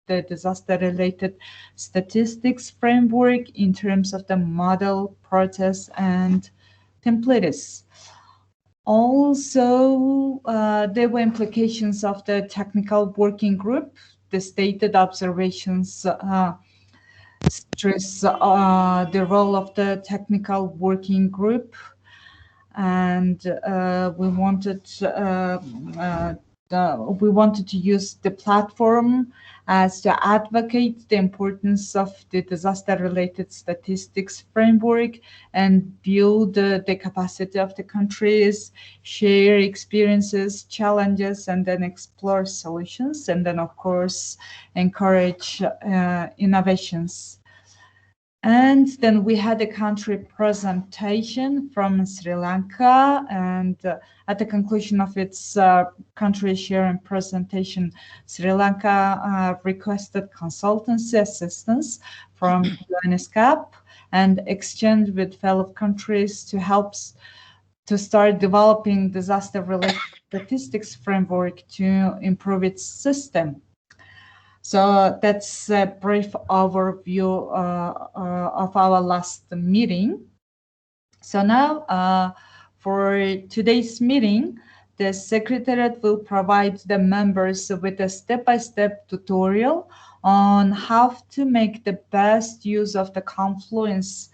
the disaster-related statistics framework in terms of the model, process, and templates. Also, there were implications of the technical working group. The stated observations stress the role of the technical working group, and we wanted to use the platform as to advocate the importance of the disaster-related statistics framework and build the capacity of the countries, share experiences, challenges, and then explore solutions, and then, of course, encourage innovations. And then we had a country presentation from Sri Lanka, and at the conclusion of its country sharing presentation, Sri Lanka requested consultancy assistance from UNESCAP and exchanged with fellow countries to help to start developing disaster-related statistics framework to improve its system. So that's a brief overview of our last meeting. So now for today's meeting, the Secretariat will provide the members with a step-by-step tutorial on how to make the best use of the Confluence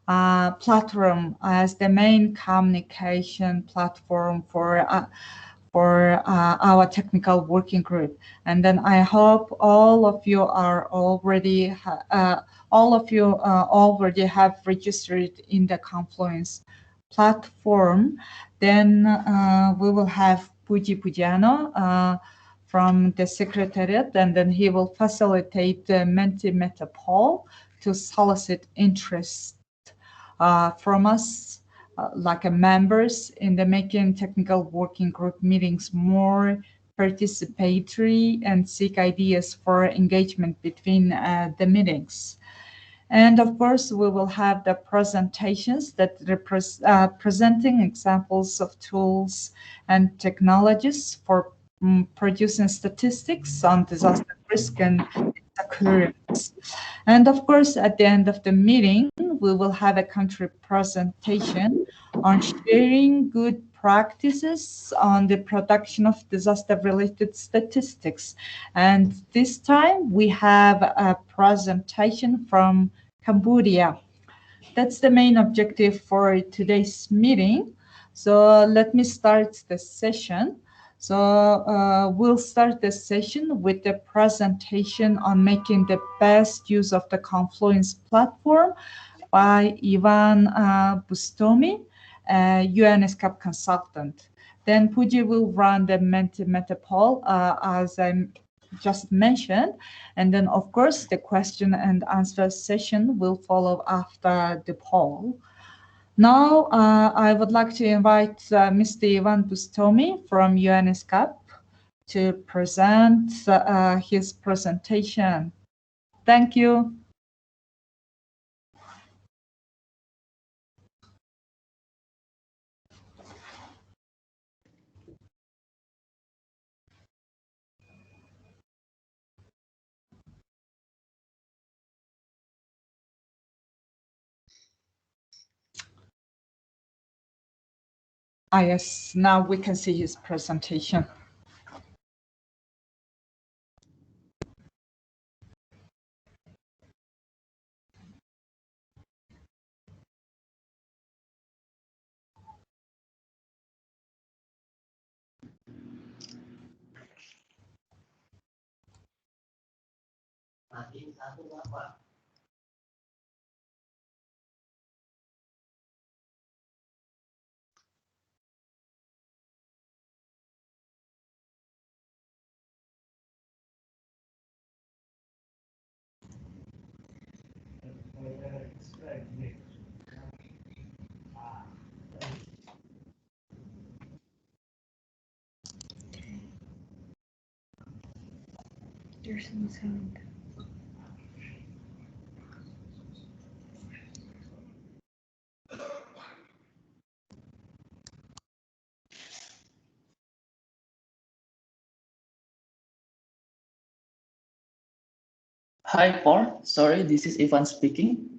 platform as the main communication platform for our technical working group. And then I hope all of you already have registered in the Confluence platform. Then we will have Puji Pujiano from the Secretariat, and then he will facilitate the Mentimeter poll to solicit interest from us, like members, in the making technical working group meetings more participatory and seek ideas for engagement between the meetings. And of course, we will have the presentations that presenting examples of tools and technologies for producing statistics on disaster risk and occurrence. And of course, at the end of the meeting, we will have a country presentation on sharing good practices on the production of disaster-related statistics. And this time we have a presentation from Cambodia. That's the main objective for today's meeting. So let me start the session. So we'll start the session with the presentation on making the best use of the Confluence platform by Ivan Bustomi, UNESCAP consultant. Then Puji will run the Mentimeter poll, as I just mentioned. And then, of course, the question and answer session will follow after the poll. Now, I would like to invite Mr. Ivan Bustomi from UNESCAP to present his presentation. Thank you. Yes, now we can see his presentation. There's some sound. Hi, Paul. Sorry, this is Ivan speaking.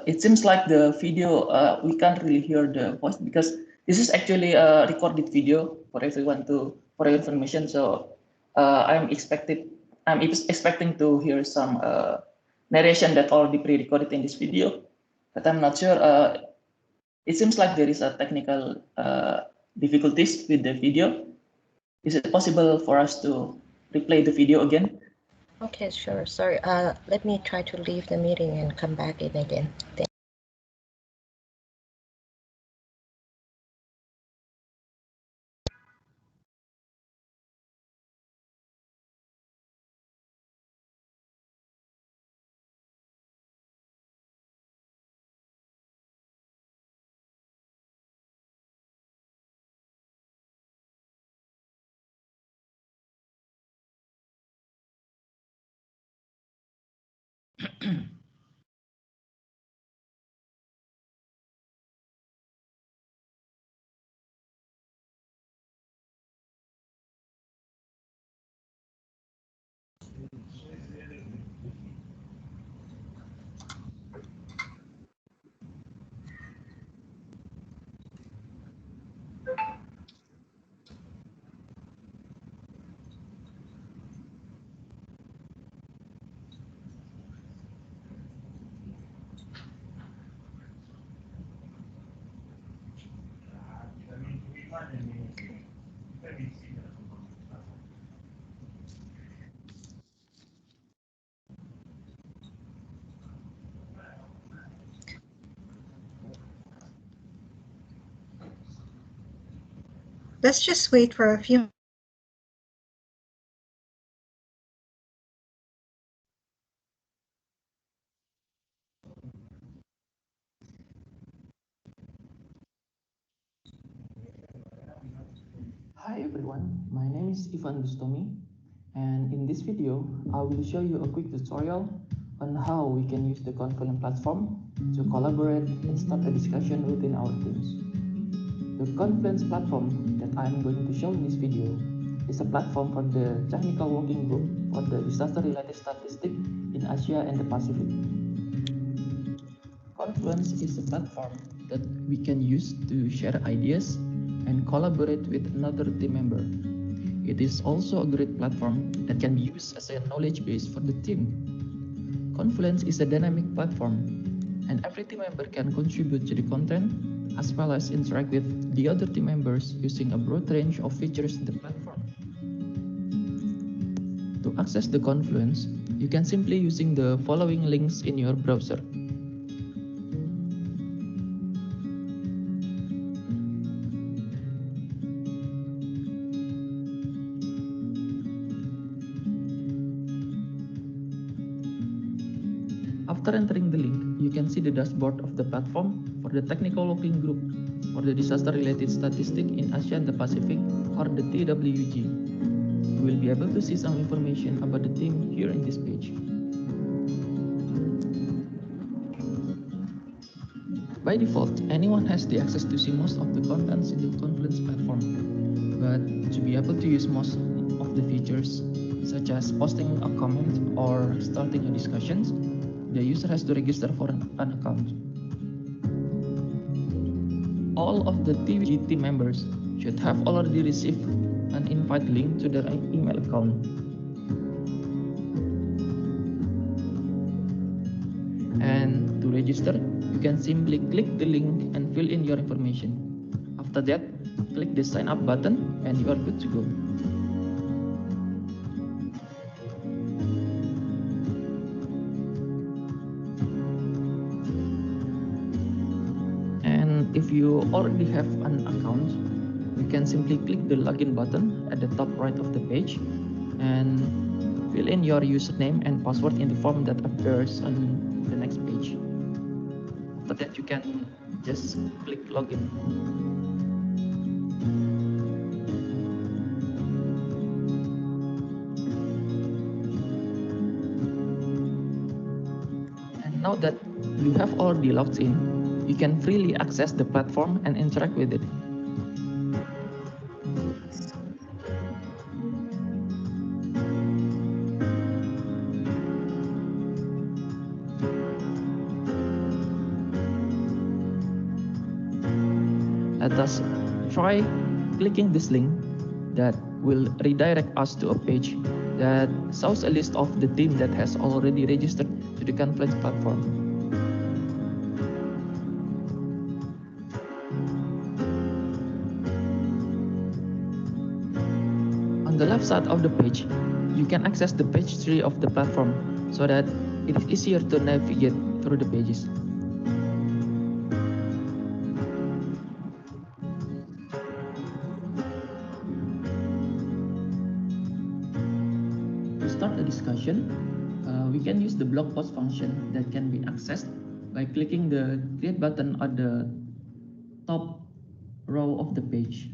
It seems like the video, we can't really hear the voice because this is actually a recorded video for everyone for your information. So I'm expecting to hear some narration that already pre-recorded in this video, but I'm not sure. It seems like there is a technical difficulties with the video. Is it possible for us to replay the video again? Okay, sure. Sorry. Let me try to leave the meeting and come back in again. Let's just wait for a few. Hi everyone, my name is Ivan Bustomi, and in this video I will show you a quick tutorial on how we can use the Confluence platform to collaborate and start a discussion within our teams. The Confluence platform that I am going to show in this video is a platform for the technical working group for the disaster-related statistics in Asia and the Pacific. Confluence is a platform that we can use to share ideas and collaborate with another team member. It is also a great platform that can be used as a knowledge base for the team. Confluence is a dynamic platform, and every team member can contribute to the content as well as interact with the other team members using a broad range of features in the platform. To access the Confluence, you can simply using the following links in your browser. After entering the link, you can see the dashboard of the platform for the technical working group for the disaster-related statistics in Asia and the Pacific, or the TWG. You will be able to see some information about the team here in this page. By default, anyone has the access to see most of the contents in the Confluence platform, but to be able to use most of the features, such as posting a comment or starting a discussion, the user has to register for an account. All of the TWG team members should have already received an invite link to their email account. And to register, you can simply click the link and fill in your information. After that, click the sign up button and you are good to go. And if you already have an account, you can simply click the login button at the top right of the page and fill in your username and password in the form that appears on the next page. After that, you can just click login. And now that you have already logged in, you can freely access the platform and interact with it. Thus, try clicking this link that will redirect us to a page that shows a list of the team that has already registered to the Confluence platform. On the left side of the page, you can access the page tree of the platform so that it is easier to navigate through the pages. To start a discussion, we can use the blog post function that can be accessed by clicking the create button at the top row of the page.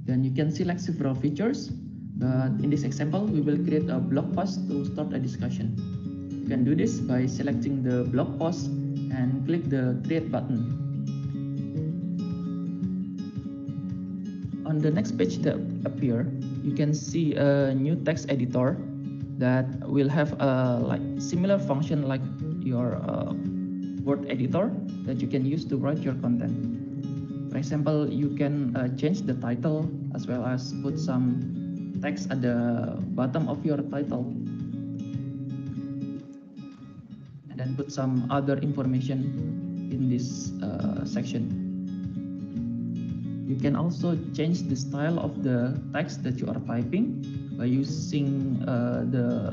Then you can select several features, but in this example, we will create a blog post to start a discussion. You can do this by selecting the blog post and click the create button. On the next page that appear, you can see a new text editor that will have a similar function like your Word editor that you can use to write your content. For example, you can change the title as well as put some text at the bottom of your title, and then put some other information in this section. You can also change the style of the text that you are typing by using the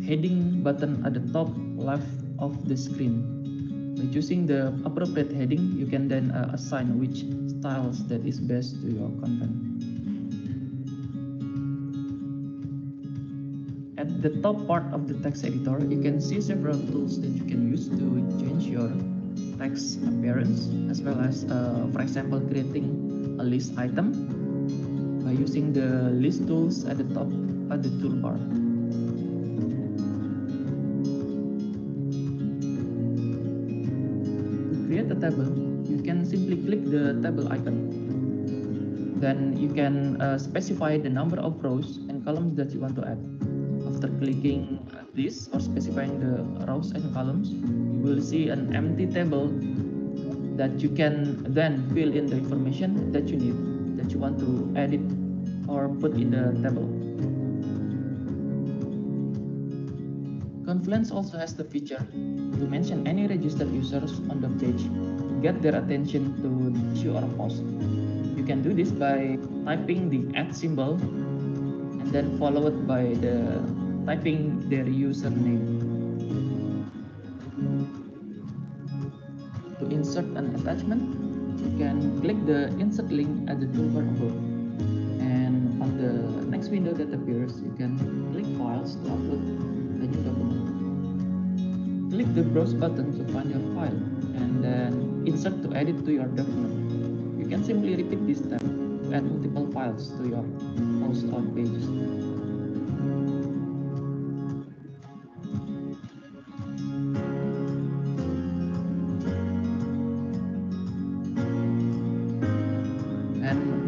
heading button at the top left of the screen. By choosing the appropriate heading, you can then assign which styles that is best to your content. At the top part of the text editor, you can see several tools that you can use to change your text appearance, as well as, for example, creating a list item by using the list tools at the top at the toolbar. To create a table, you can simply click the table icon. Then you can specify the number of rows and columns that you want to add. After clicking this or specifying the rows and columns, you will see an empty table that you can then fill in the information that you need, that you want to edit or put in the table. Confluence also has the feature to mention any registered users on the page to get their attention to the issue or post. You can do this by typing the @ symbol and then followed by typing their username. To insert an attachment, you can click the insert link at the toolbar above, and on the next window that appears, you can click files to upload a new document. Click the browse button to find your file, and then insert to edit to your document. You can simply repeat this step to add multiple files to your post or pages.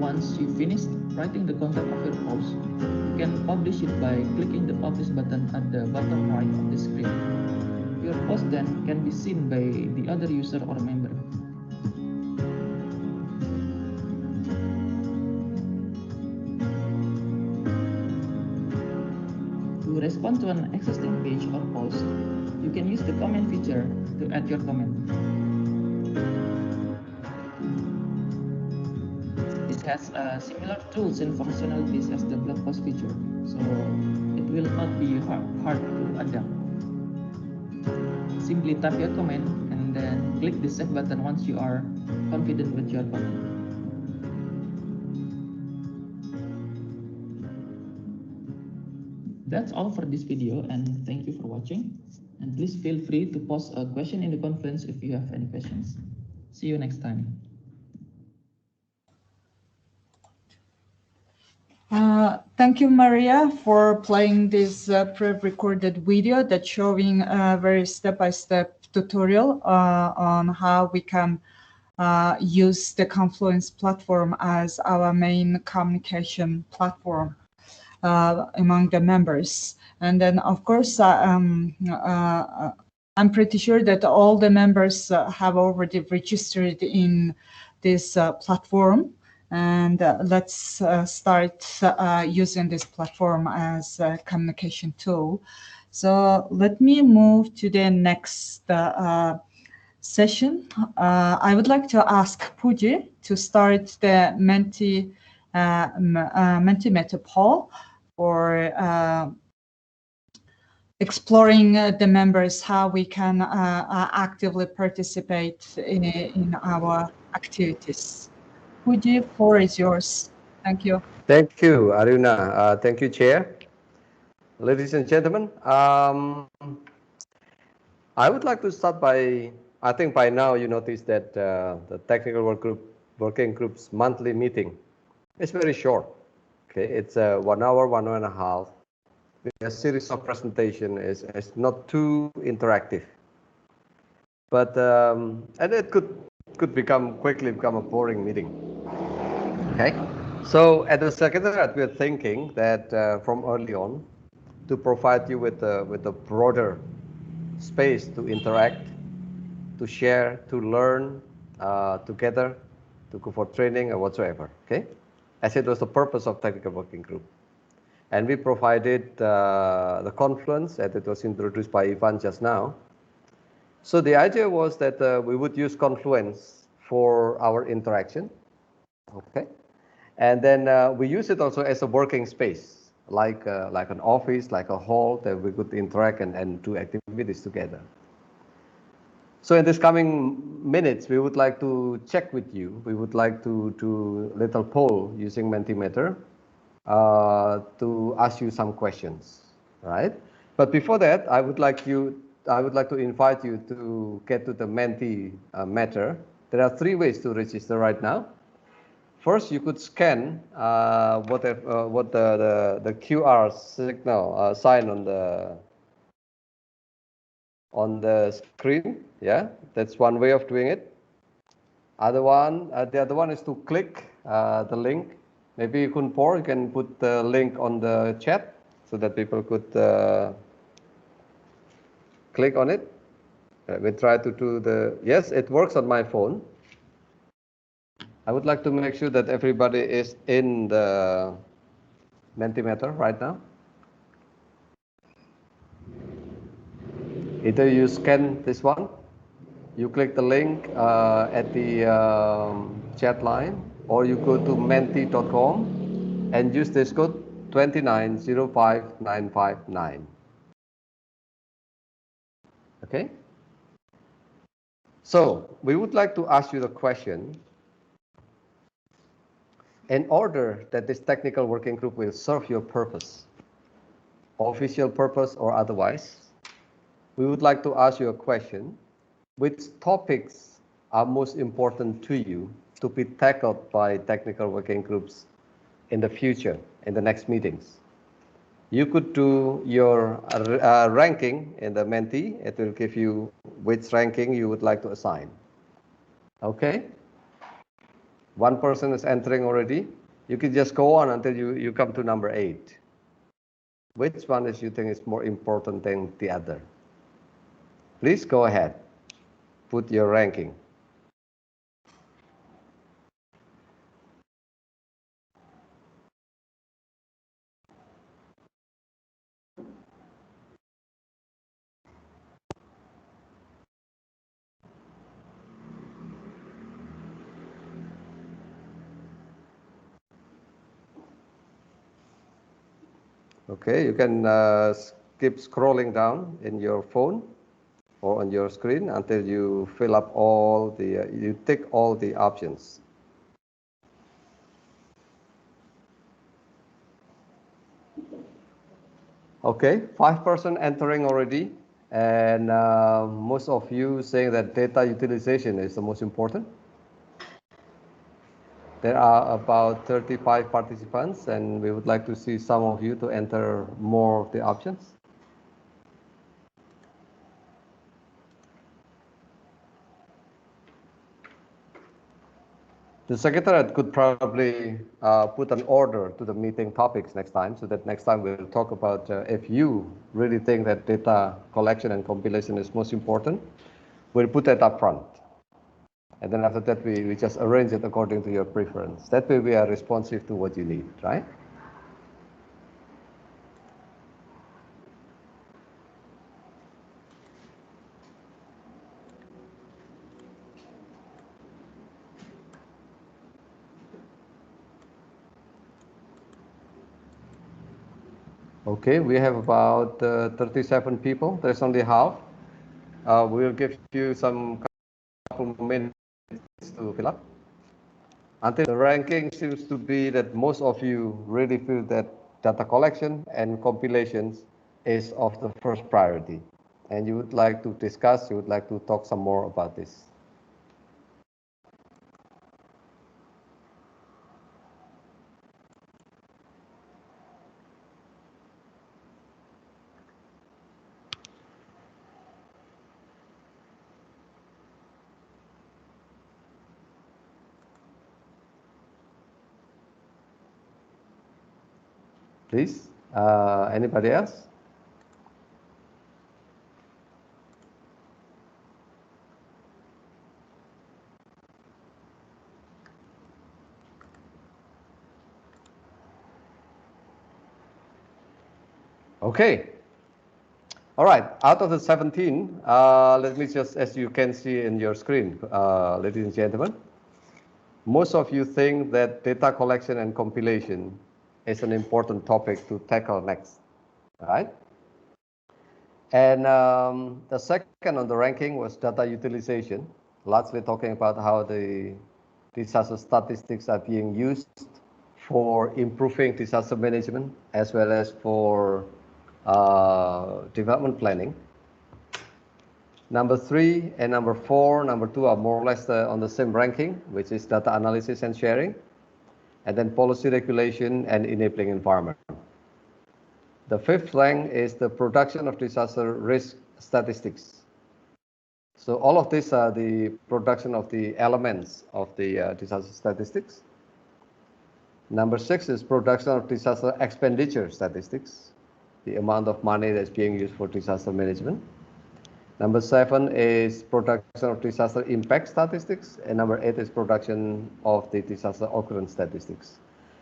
Once you finish writing the content of your post, you can publish it by clicking the publish button at the bottom right of the screen. Your post then can be seen by the other user or member. To respond to an existing page or post, you can use the comment feature to add your comment. Has similar tools and functionalities as the blog post feature, so it will not be hard to adapt. Simply tap your comment and then click the save button once you are confident with your comment. That's all for this video, and thank you for watching. And please feel free to post a question in the Confluence if you have any questions. See you next time. Thank you, Maria, for playing this pre-recorded video that's showing a very step-by-step tutorial on how we can use the Confluence platform as our main communication platform among the members. And then, of course, I'm pretty sure that all the members have already registered in this platform, and let's start using this platform as a communication tool. So let me move to the next session. I would like to ask Puji to start the Mentimeter poll for exploring the members, how we can actively participate in our activities. Puji, floor is yours. Thank you. Thank you, Aruna. Thank you, Chair. Ladies and gentlemen, I would like to start by, I think by now you noticed that the technical working group's monthly meeting is very short. Okay, it's 1 hour, 1.5 with a series of presentation. Is not too interactive, but and it could quickly become a boring meeting. Okay, so at the Secretariat we're thinking that from early on to provide you with a broader space to interact, to share, to learn together, to go for training or whatsoever. Okay, as it was the purpose of technical working group, and we provided the Confluence, as it was introduced by Ivan just now. So the idea was that we would use Confluence for our interaction. Okay, and then we use it also as a working space, like an office, like a hall that we could interact and do activities together. So in this coming minutes, we would like to check with you. We would like to do a little poll using Mentimeter to ask you some questions, right? But before that, I would like to invite you to get to the Mentimeter. There are 3 ways to register right now. First, you could scan what the QR signal sign on the screen. Yeah, that's one way of doing it. The other one is to click the link. Maybe you can put the link on the chat so that people could click on it. We try to do yes, it works on my phone. I would like to make sure that everybody is in the Mentimeter right now. Either you scan this one, you click the link at the chat line, or you go to menti.com and use this code 2905959. Okay? So we would like to ask you the question, in order that this technical working group will serve your purpose, official purpose or otherwise, we would like to ask you a question. Which topics are most important to you to be tackled by technical working groups in the future, in the next meetings? You could do your ranking in the Menti. It will give you which ranking you would like to assign. Okay? One person is entering already. You can just go on until you come to number 8. Which one you think is more important than the other? Please go ahead. Put your ranking. Okay, you can keep scrolling down in your phone or on your screen until you fill up you tick all the options. Okay, 5% entering already, and most of you saying that data utilization is the most important. There are about 35 participants, and we would like to see some of you to enter more of the options. The Secretariat could probably put an order to the meeting topics next time, so that next time we'll talk about if you really think that data collection and compilation is most important, we'll put that up front. And then after that, we just arrange it according to your preference. That way we are responsive to what you need, right? Okay, we have about 37 people. There's only half. We'll give you some couple minutes to fill up. Until the ranking seems to be that most of you really feel that data collection and compilations is of the first priority. And you would like to discuss, you would like to talk some more about this. Please, anybody else? Okay. All right, out of the 17, let me just, as you can see in your screen, ladies and gentlemen, most of you think that data collection and compilation is an important topic to tackle next, right? And the second on the ranking was data utilization, largely talking about how the disaster statistics are being used for improving disaster management as well as for development planning. Number 3 and number 4, number 2 are more or less on the same ranking, which is data analysis and sharing, and then policy regulation and enabling environment. The 5th rank is the production of disaster risk statistics. So all of these are the production of the elements of the disaster statistics. Number 6 is production of disaster expenditure statistics, the amount of money that's being used for disaster management. Number 7 is production of disaster impact statistics, and number 8 is production of the disaster occurrence statistics.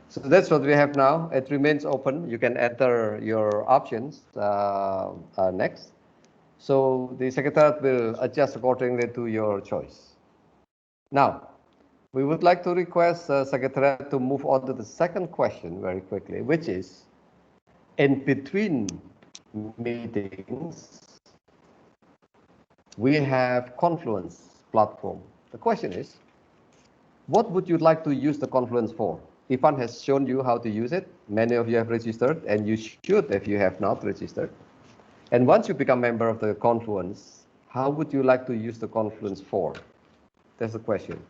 So that's what we have now. It remains open. You can enter your options next. So the Secretariat will adjust accordingly to your choice. Now, we would like to request Secretariat to move on to the second question very quickly, which is, in between meetings, we have Confluence platform. The question is, what would you like to use the Confluence for? Ivan has shown you how to use it. Many of you have registered, and you should if you have not registered. And once you become a member of the Confluence, how would you like to use the Confluence for? That's the question.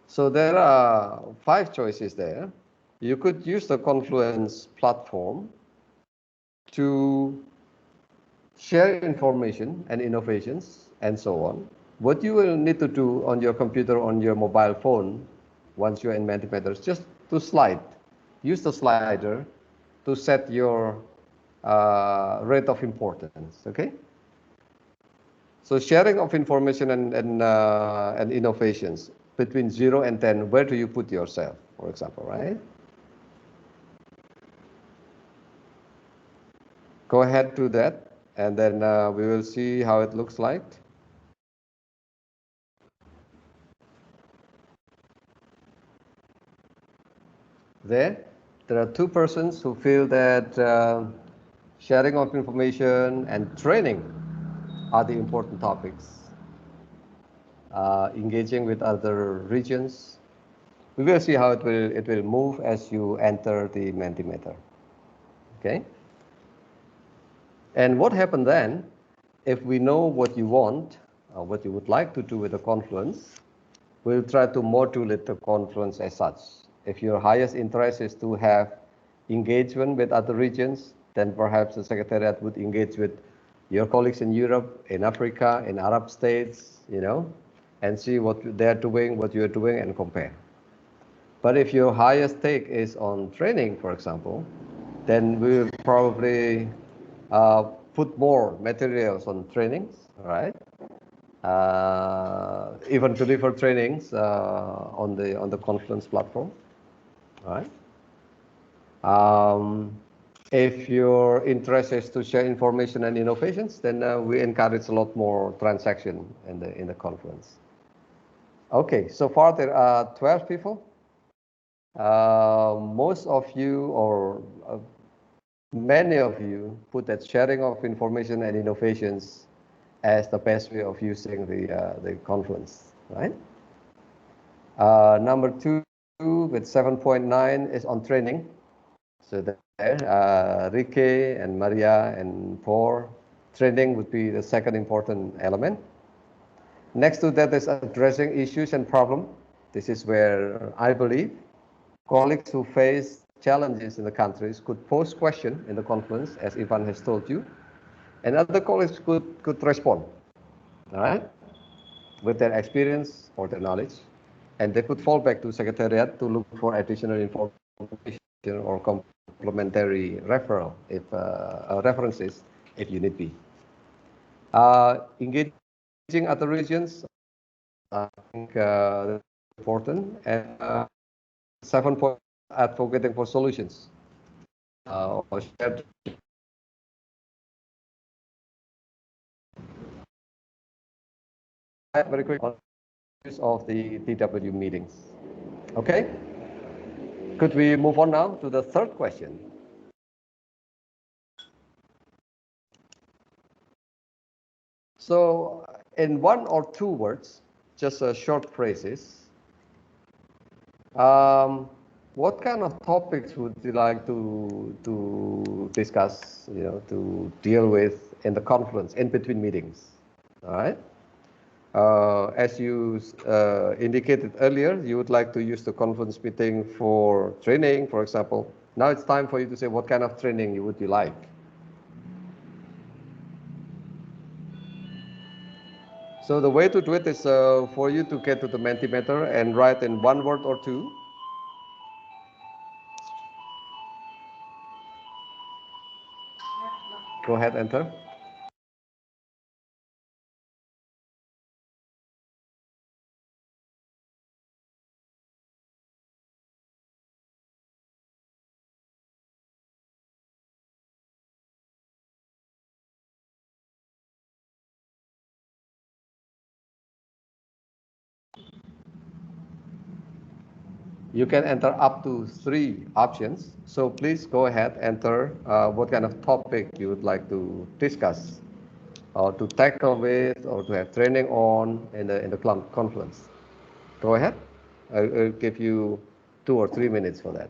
So there are 5 choices there. You could use the Confluence platform to share information and innovations and so on. What you will need to do on your computer, on your mobile phone, once you're in Mentimeter, is just to slide. Use the slider to set your rate of importance, okay? So sharing of information and innovations between 0 and 10, where do you put yourself, for example, right? Go ahead, do that. And then we will see how it looks like. There are 2 persons who feel that sharing of information and training are the important topics. Engaging with other regions. We will see how it will move as you enter the Mentimeter. Okay? And what happened then, if we know what you want, what you would like to do with the Confluence, we'll try to modulate the Confluence as such. If your highest interest is to have engagement with other regions, then perhaps the Secretariat would engage with your colleagues in Europe, in Africa, in Arab states, you know, and see what they're doing, what you're doing, and compare. But if your highest take is on training, for example, then we will probably put more materials on trainings, right? even deliver trainings on the Confluence platform. All right. If your interest is to share information and innovations, then we encourage a lot more transaction in the Confluence. Okay, so far there are 12 people. Most of you, or many of you, put that sharing of information and innovations as the best way of using the Confluence, right? Number 2 with 7.9 is on training. So there, Rike and Maria and Paul, training would be the second important element. Next to that is addressing issues and problems. This is where I believe colleagues who face challenges in the countries could pose questions in the Confluence, as Ivan has told you, and other colleagues could respond, all right, with their experience or their knowledge, and they could fall back to Secretariat to look for additional information or complementary referral if references if you need be. Engaging other regions, I think important, and 7 point advocating for solutions or shared. Very quick on use of the TWG meetings. Okay, could we move on now to the third question? So in 1 or 2 words, just short phrases, what kind of topics would you like to discuss, to deal with in the Confluence in between meetings? All right. As you indicated earlier, you would like to use the Confluence meeting for training, for example. Now it's time for you to say what kind of training would you like. So the way to do it is for you to get to the Mentimeter and write in 1 word or 2. Go ahead, enter. You can enter up to 3 options. So please go ahead, enter what kind of topic you would like to discuss, or to tackle with, or to have training on in the Confluence. Go ahead. I'll give you 2 or 3 minutes for that.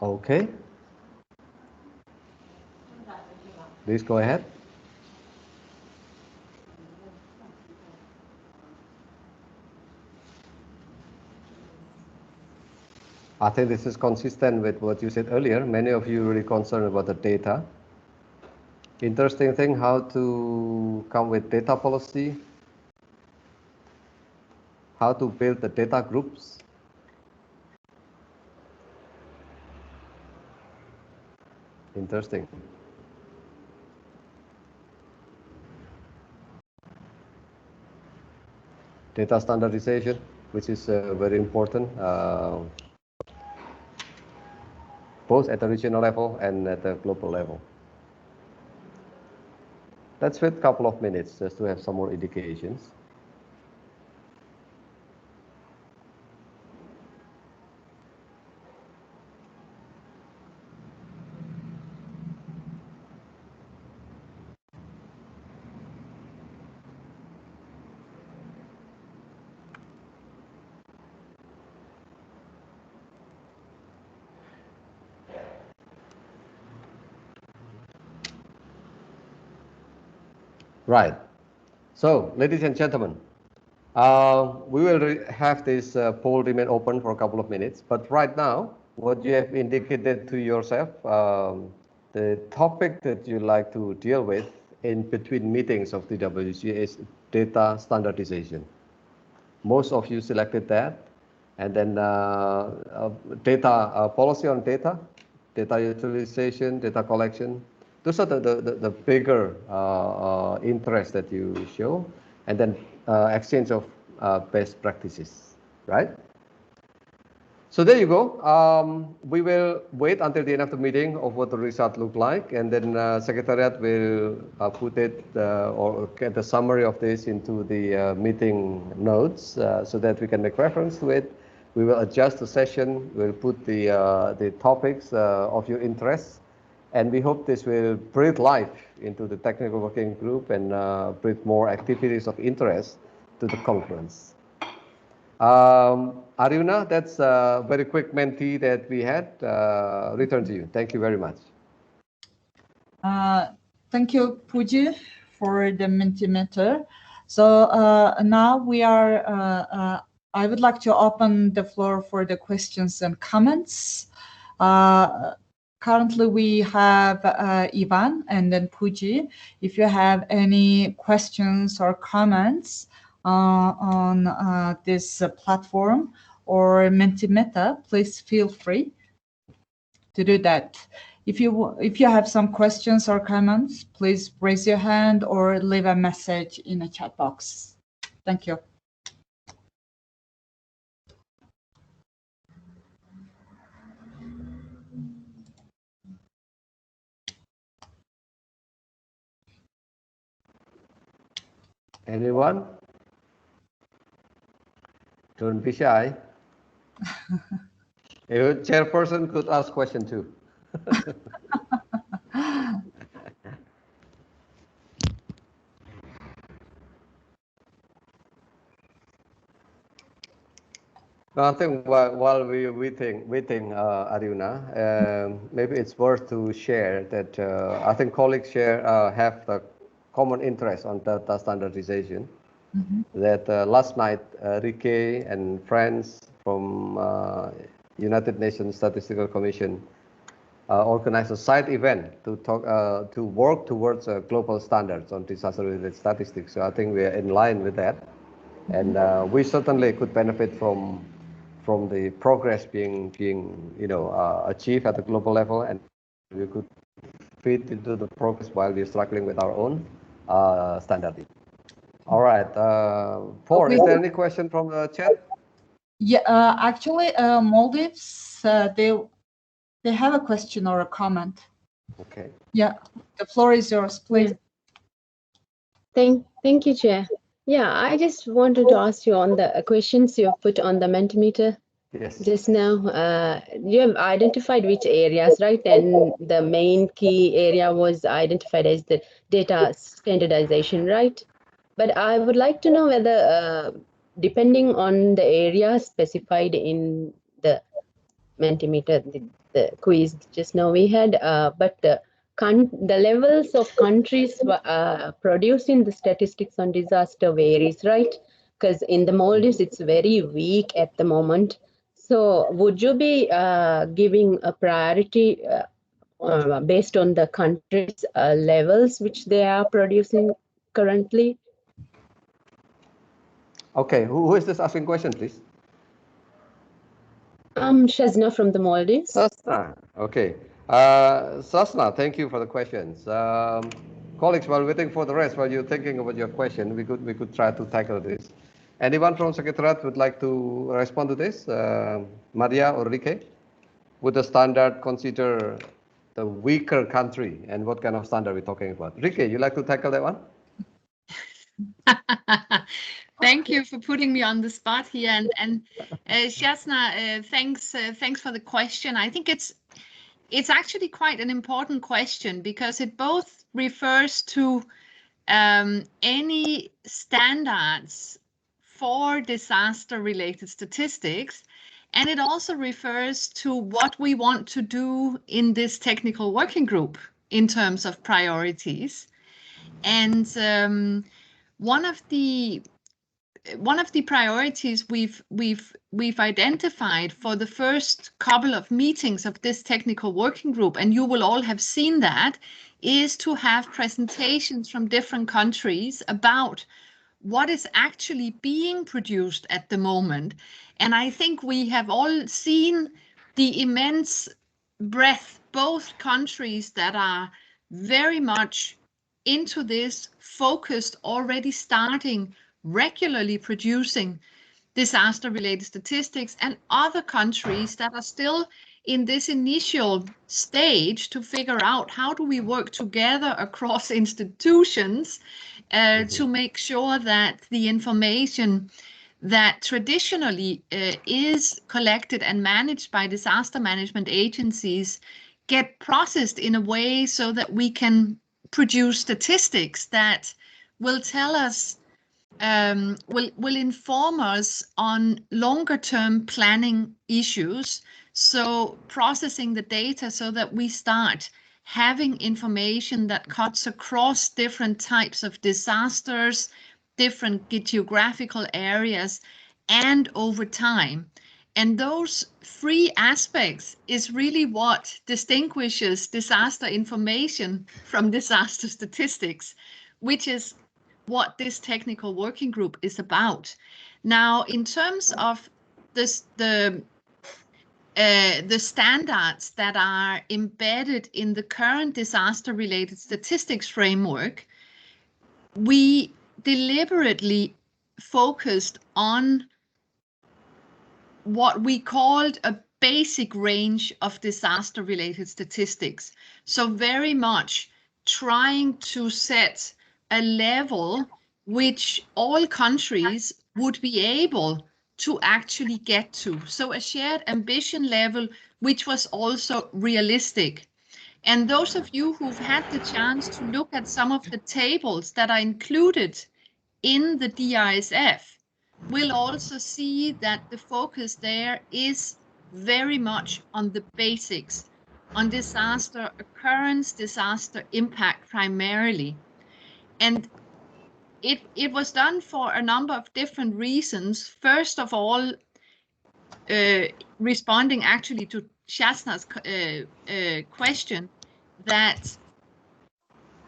Okay. Please go ahead. I think this is consistent with what you said earlier. Many of you really concerned about the data. Interesting thing, how to come with data policy, how to build the data groups. Interesting. Data standardization, which is very important, both at the regional level and at the global level. Let's wait a couple of minutes just to have some more indications. Right. So, ladies and gentlemen, we will have this poll remain open for a couple of minutes. But right now, what you have indicated to yourself, the topic that you like to deal with in between meetings of TWG is data standardization. Most of you selected that. And then data policy on data utilization, data collection. Those are the bigger interests that you show. And then exchange of best practices, right? So there you go. We will wait until the end of the meeting of what the result look like, and then Secretariat will put it or get the summary of this into the meeting notes so that we can make reference to it. We will adjust the session. We'll put the topics of your interests, and we hope this will breathe life into the technical working group and breathe more activities of interest to the conference. Aruna, that's a very quick mentee that we had. Return to you. Thank you very much. Thank you, Puji, for the Mentimeter. So now we are, I would like to open the floor for the questions and comments. Currently, we have Ivan and then Puji. If you have any questions or comments on this platform or Mentimeter, please feel free to do that. If you have some questions or comments, please raise your hand or leave a message in the chat box. Thank you. Anyone? Don't be shy. A chairperson could ask question too. No, I think while we're waiting, Aruna, maybe it's worth to share that I think colleagues have the common interest on data standardization. That last night, Rike and friends from United Nations Statistical Commission organized a side event to talk to work towards global standards on disaster-related statistics. So I think we are in line with that, and we certainly could benefit from the progress being achieved at the global level, and we could fit into the progress while we're struggling with our own standard. All right, Paul, is there any question from the chat? Yeah, actually, Maldives, they have a question or a comment. Okay. Yeah, the floor is yours, please. Thank you, Chair. Yeah, I just wanted to ask you on the questions you have put on the Mentimeter. Yes. Just now, you have identified which areas, right? And the main key area was identified as the data standardization, right? But I would like to know whether, depending on the area specified in the Mentimeter, the quiz just now we had, but the levels of countries producing the statistics on disaster varies, right? Because in the Maldives, it's very weak at the moment. So would you be giving a priority based on the countries' levels which they are producing currently? Okay, who is this asking question, please? Shazna from the Maldives. Sasna, okay. Sasna, thank you for the questions. Colleagues, while waiting for the rest, while you're thinking about your question, we could try to tackle this. Anyone from Secretariat would like to respond to this? Maria or Rike? Would the standard consider the weaker country, and what kind of standard we're talking about? Rike, you like to tackle that one? Thank you for putting me on the spot here, and Shasna, thanks for the question. I think it's actually quite an important question because it both refers to any standards for disaster-related statistics, and it also refers to what we want to do in this technical working group in terms of priorities. And one of the priorities we've identified for the first couple of meetings of this technical working group, and you will all have seen that, is to have presentations from different countries about what is actually being produced at the moment. And I think we have all seen the immense breadth, both countries that are very much into this, focused, already starting regularly producing disaster-related statistics, and other countries that are still in this initial stage to figure out how do we work together across institutions to make sure that the information that traditionally is collected and managed by disaster management agencies get processed in a way so that we can produce statistics that will tell us, will inform us on longer term planning issues. So processing the data so that we start having information that cuts across different types of disasters, different geographical areas, and over time. And those three aspects is really what distinguishes disaster information from disaster statistics, which is what this technical working group is about. Now, in terms of this, the standards that are embedded in the current disaster-related statistics framework, we deliberately focused on what we called a basic range of disaster-related statistics. So very much trying to set a level which all countries would be able to actually get to. So a shared ambition level, which was also realistic. And those of you who've had the chance to look at some of the tables that are included in the DRSF will also see that the focus there is very much on the basics, on disaster occurrence, disaster impact primarily. And it was done for a number of different reasons. First of all, responding actually to Shasna's question, that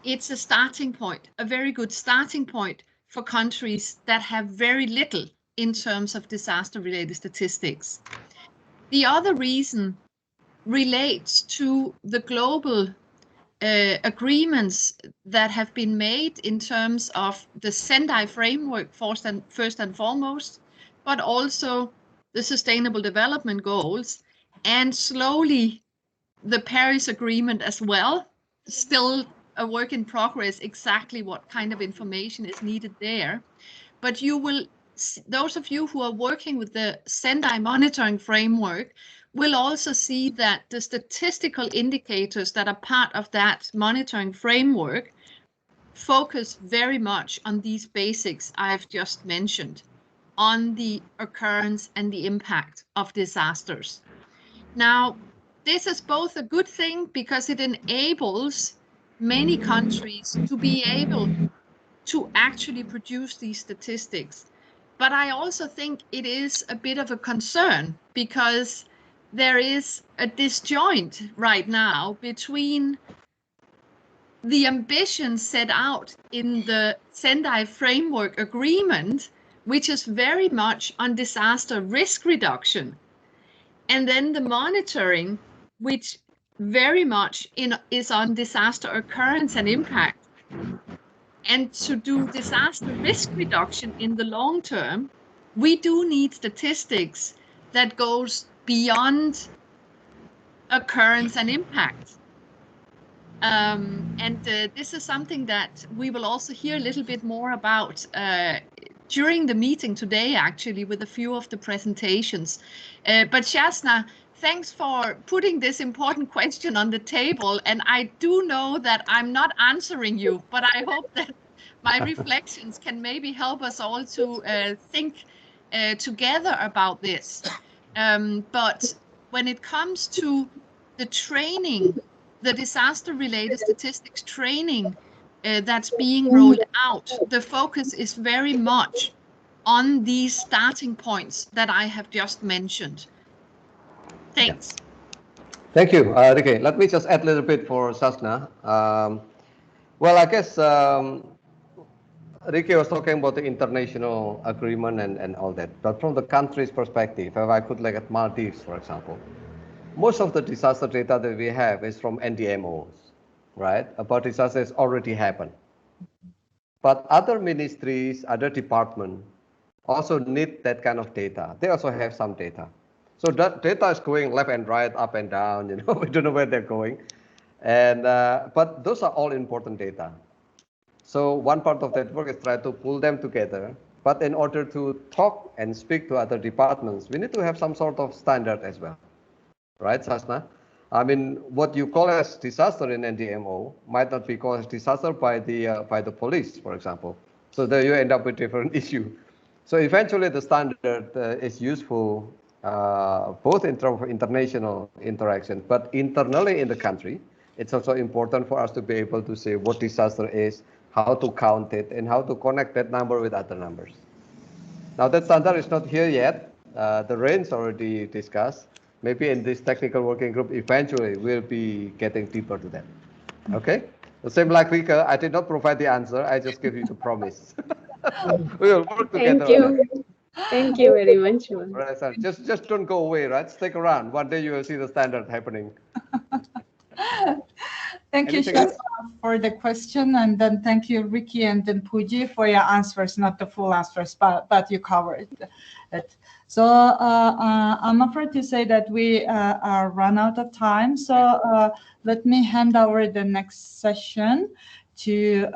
it's a starting point, a very good starting point for countries that have very little in terms of disaster-related statistics. The other reason relates to the global agreements that have been made in terms of the Sendai framework first and foremost, but also the Sustainable Development Goals, and slowly the Paris Agreement as well. Still a work in progress, exactly what kind of information is needed there. But you will, those of you who are working with the Sendai monitoring framework will also see that the statistical indicators that are part of that monitoring framework focus very much on these basics I've just mentioned, on the occurrence and the impact of disasters. Now, this is both a good thing because it enables many countries to be able to actually produce these statistics. But I also think it is a bit of a concern because there is a disjoint right now between the ambition set out in the Sendai Framework Agreement, which is very much on disaster risk reduction, and then the monitoring, which very much is on disaster occurrence and impact. And to do disaster risk reduction in the long term, we do need statistics that goes beyond occurrence and impact. This is something that we will also hear a little bit more about during the meeting today, actually, with a few of the presentations. But Shasna, thanks for putting this important question on the table. And I do know that I'm not answering you, but I hope that my reflections can maybe help us all to think together about this. But when it comes to the training, the disaster-related statistics training that's being rolled out, the focus is very much on these starting points that I have just mentioned. Thanks. Thank you, Rike. Let me just add a little bit for Sasna. Well, I guess Rike was talking about the international agreement and all that. But from the country's perspective, if I could look at Maldives, for example, most of the disaster data that we have is from NDMOs, right? About disasters already happened. But other ministries, other departments also need that kind of data. They also have some data. So that data is going left and right, up and down, you know, we don't know where they're going. And, but those are all important data. So one part of that work is try to pull them together. But in order to talk and speak to other departments, we need to have some sort of standard as well. Right, Sasna? I mean, what you call as disaster in NDMO might not be called as disaster by the police, for example. So there you end up with different issue. So eventually the standard is useful both in terms of international interaction, but internally in the country, it's also important for us to be able to say what disaster is, how to count it, and how to connect that number with other numbers. Now that standard is not here yet. The range already discussed. Maybe in this technical working group, eventually we'll be getting deeper to that. Okay? The same like Rika, I did not provide the answer. I just give you the promise. We will work together. Thank you. Thank you very much. Right, sir. Just don't go away, right? Stick around. One day you will see the standard happening. Thank you, Shasna, for the question, and then thank you, Ricky, and then Puji for your answers, not the full answers, but you covered it. So I'm afraid to say that we run out of time. So let me hand over the next session to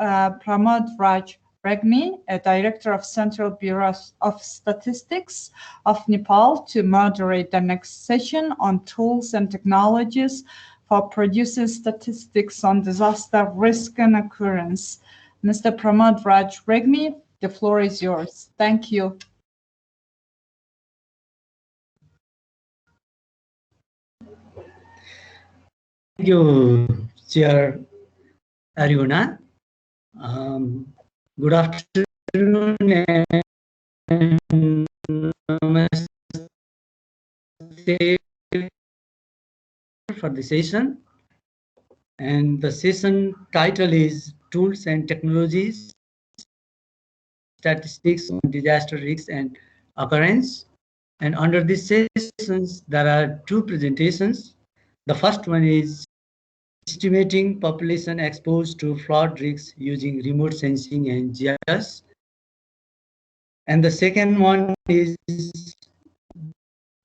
Pramod Raj Regmi, a Director of Central Bureau of Statistics of Nepal, to moderate the next session on tools and technologies for producing statistics on disaster risk and occurrence. Mr. Pramod Raj Regmi, the floor is yours. Thank you. Thank you, Chair Aruna. Good afternoon and namaste for the session. And the session title is Tools and Technologies, Statistics on Disaster Risk and Occurrence. And under these sessions, there are two presentations. The first one is estimating population exposed to flood risks using remote sensing and GIS. And the second one is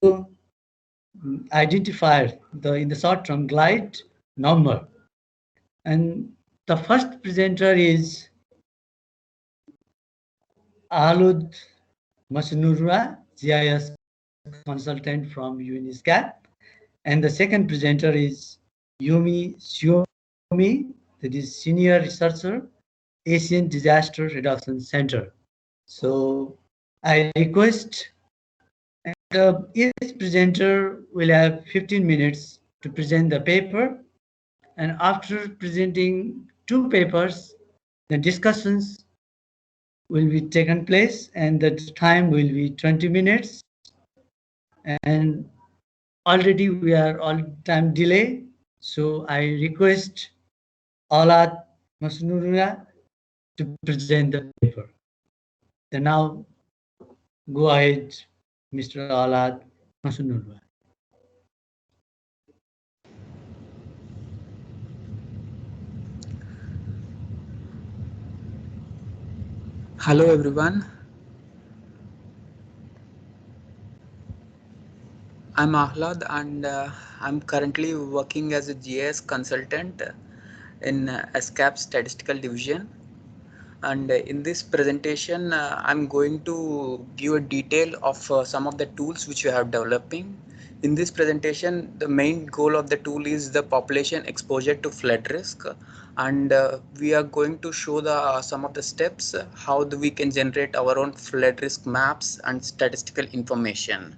to identify in the short term glide number. And the first presenter is Alud Masnurua, GIS consultant from UNESCAP. And the second presenter is Yumi Suomi, that is senior researcher, Asian Disaster Reduction Center. So I request each presenter will have 15 minutes to present the paper. And after presenting two papers, the discussions will be taken place and the time will be 20 minutes. And already we are all time delay. So I request Alad Masnurua to present the paper. Then now go ahead, Mr. Alad Masnurua. Hello everyone. I'm Ahlad and I'm currently working as a GIS consultant in ESCAP Statistical Division. And in this presentation, I'm going to give a detail of some of the tools which we are developing. In this presentation, the main goal of the tool is the population exposure to flood risk. And we are going to show some of the steps, how we can generate our own flood risk maps and statistical information.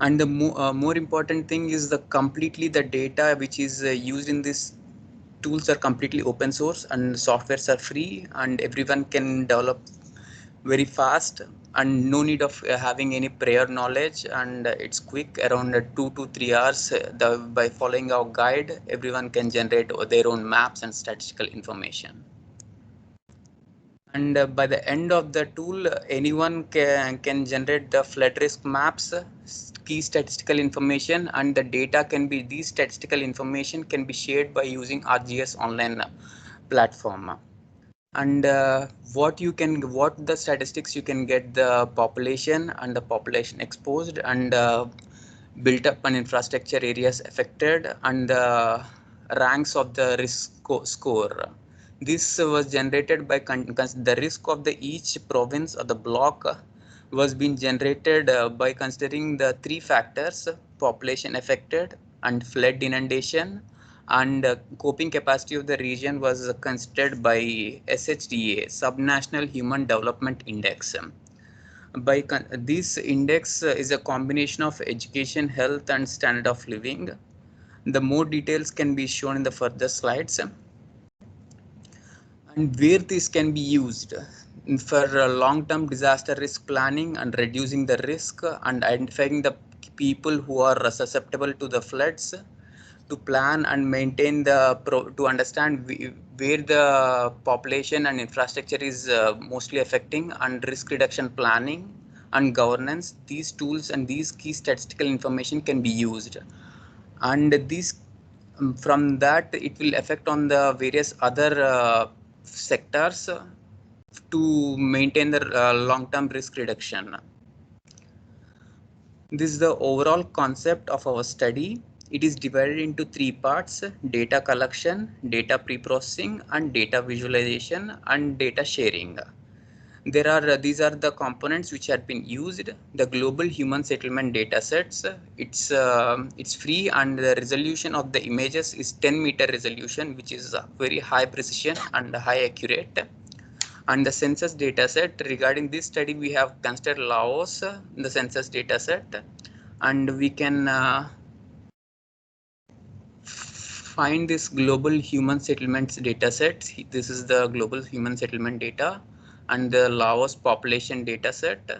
And the more important thing is completely the data which is used in this tools are completely open source and softwares are free and everyone can develop very fast and no need of having any prior knowledge, and it's quick, around 2 to 3 hours. By following our guide, everyone can generate their own maps and statistical information. And by the end of the tool, anyone can generate the flood risk maps, key statistical information, and the data can be, these statistical information can be shared by using ArcGIS online platform. And what the statistics you can get, the population and the population exposed and built up and infrastructure areas affected and the ranks of the risk score. This was generated by the risk of the each province or the block was being generated by considering the 3 factors: population affected and flood inundation, and coping capacity of the region was considered by SHDA, Subnational Human Development Index. This index is a combination of education, health, and standard of living. The more details can be shown in the further slides. And where this can be used for long-term disaster risk planning and reducing the risk and identifying the people who are susceptible to the floods, to plan and maintain to understand where the population and infrastructure is mostly affecting, and risk reduction planning and governance. These tools and these key statistical information can be used, and these from that it will affect on the various other sectors to maintain the long-term risk reduction. This is the overall concept of our study. It is divided into 3 parts: data collection, data pre-processing, and data visualization and data sharing. These are the components which have been used. The global human settlement data sets, it's free, and the resolution of the images is 10-meter resolution, which is very high precision and high accurate. And the census data set, regarding this study we have considered Laos, the census data set, and we can find this global human settlements data set. This is the global human settlement data and the Laos population data set.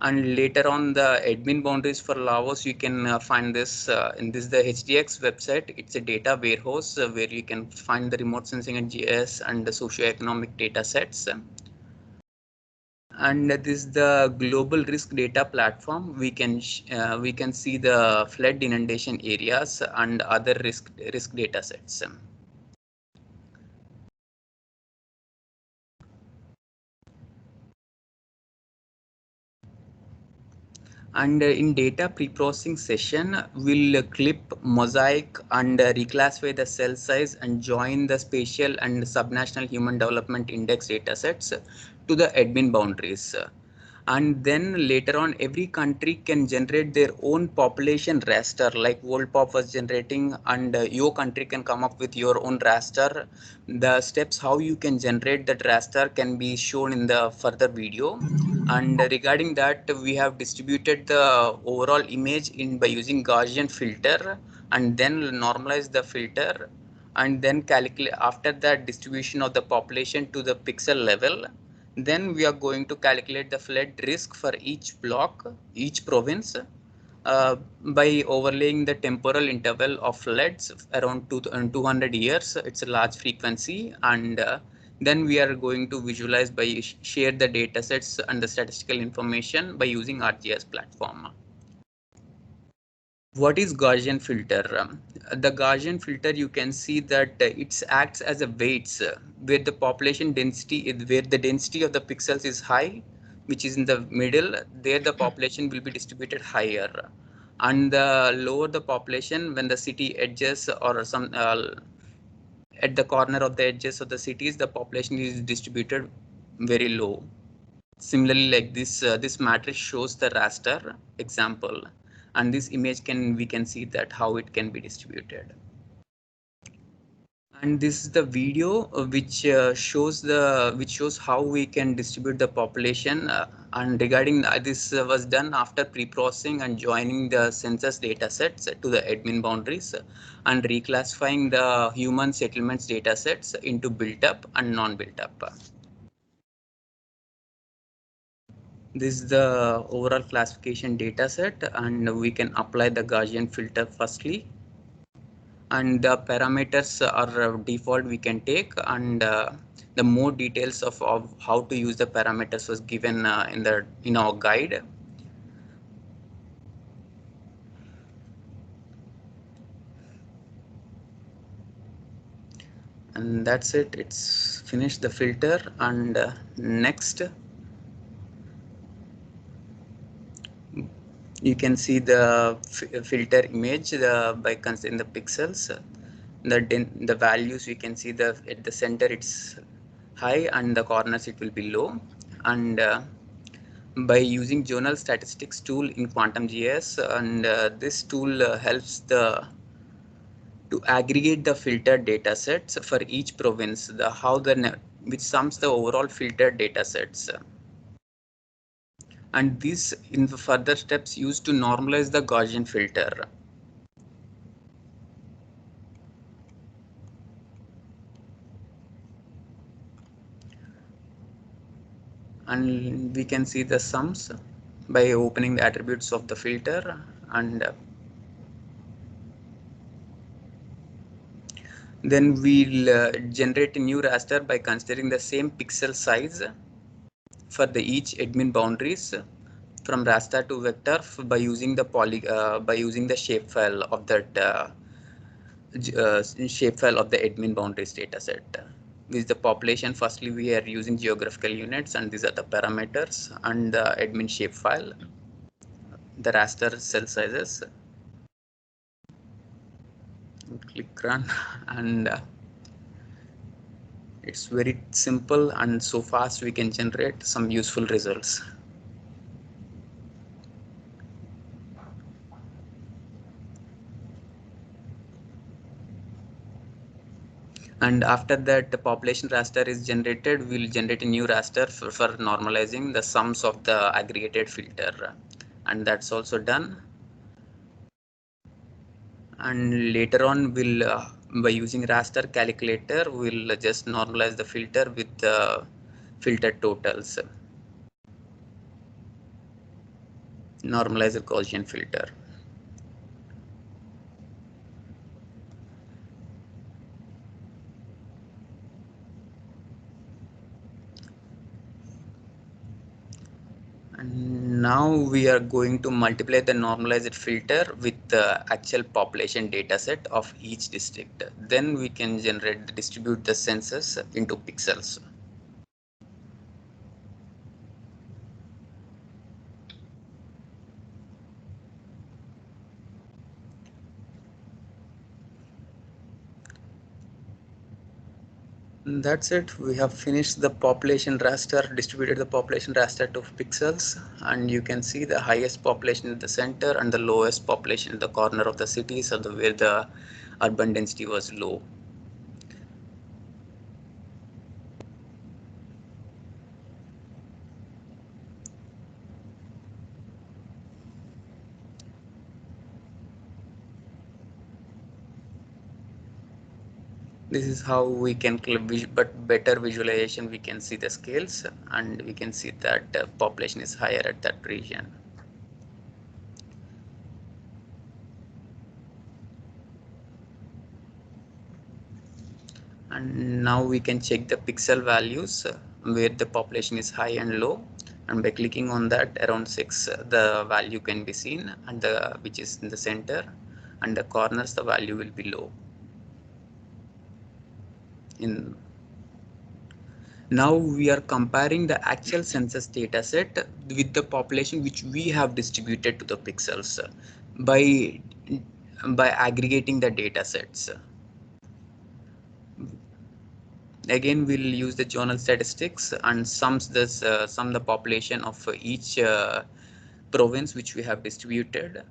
And later on, the admin boundaries for Laos, you can find this in the HDX website. It's a data warehouse where you can find the remote sensing and GIS and the socioeconomic data sets. And this is the global risk data platform. We can see the flood inundation areas and other risk data sets. And in data pre-processing session, we'll clip, mosaic, and reclassify the cell size and join the spatial and subnational human development index datasets to the admin boundaries. And then later on, every country can generate their own population raster, like World Pop was generating, and your country can come up with your own raster. The steps how you can generate that raster can be shown in the further video. And regarding that, we have distributed the overall image by using Gaussian filter, and then normalize the filter, and then calculate after that distribution of the population to the pixel level. Then we are going to calculate the flood risk for each block, each province, by overlaying the temporal interval of floods around 200 years. It's a large frequency, and then we are going to visualize by share the data sets and the statistical information by using ArcGIS platform. What is Gaussian filter? The Gaussian filter, you can see that it acts as a weights where the population density where the density of the pixels is high, which is in the middle. There the population will be distributed higher, and the lower the population when the city edges or some at the corner of the edges of the cities, the population is distributed very low. Similarly, like this matrix shows the raster example, and this image we can see that how it can be distributed. And this is the video which shows how we can distribute the population. And regarding this was done after pre-processing and joining the census data sets to the admin boundaries and reclassifying the human settlements data sets into built up and non-built up. This is the overall classification data set, and we can apply the Gaussian filter firstly. And the parameters are default we can take, and the more details of how to use the parameters was given in our guide. And that's it, it's finished the filter. And next you can see the filter image by considering the pixels. The values we can see at the center it's high and the corners it will be low. And by using journal statistics tool in Quantum GIS, and this tool helps to aggregate the filtered data sets for each province, which sums the overall filtered data sets. And this in the further steps used to normalize the Gaussian filter. And we can see the sums by opening the attributes of the filter. And then we'll generate a new raster by considering the same pixel size for each admin boundaries from raster to vector by using the shapefile of that shapefile of the admin boundaries dataset. With the population, firstly we are using geographical units, and these are the parameters, and the admin shapefile, the raster cell sizes. Click run, and it's very simple and so fast we can generate some useful results. And after that the population raster is generated, we'll generate a new raster for normalizing the sums of the aggregated filter, and that's also done. And later on we'll by using raster calculator we'll just normalize the filter with the filter totals, normalize the Gaussian filter. And now we are going to multiply the normalized filter with the actual population data set of each district. Then we can distribute the census into pixels. That's it. We have finished the population raster, distributed the population raster to pixels, and you can see the highest population in the center and the lowest population in the corner of the cities, or where the urban density was low. This is how we can but better visualization, we can see the scales, and we can see that population is higher at that region. And now we can check the pixel values where the population is high and low, and by clicking on that around 6 the value can be seen, and which is in the center, and the corners the value will be low. Now we are comparing the actual census data set with the population which we have distributed to the pixels by aggregating the data sets. Again, we'll use the journal statistics and sum the population of each province which we have distributed.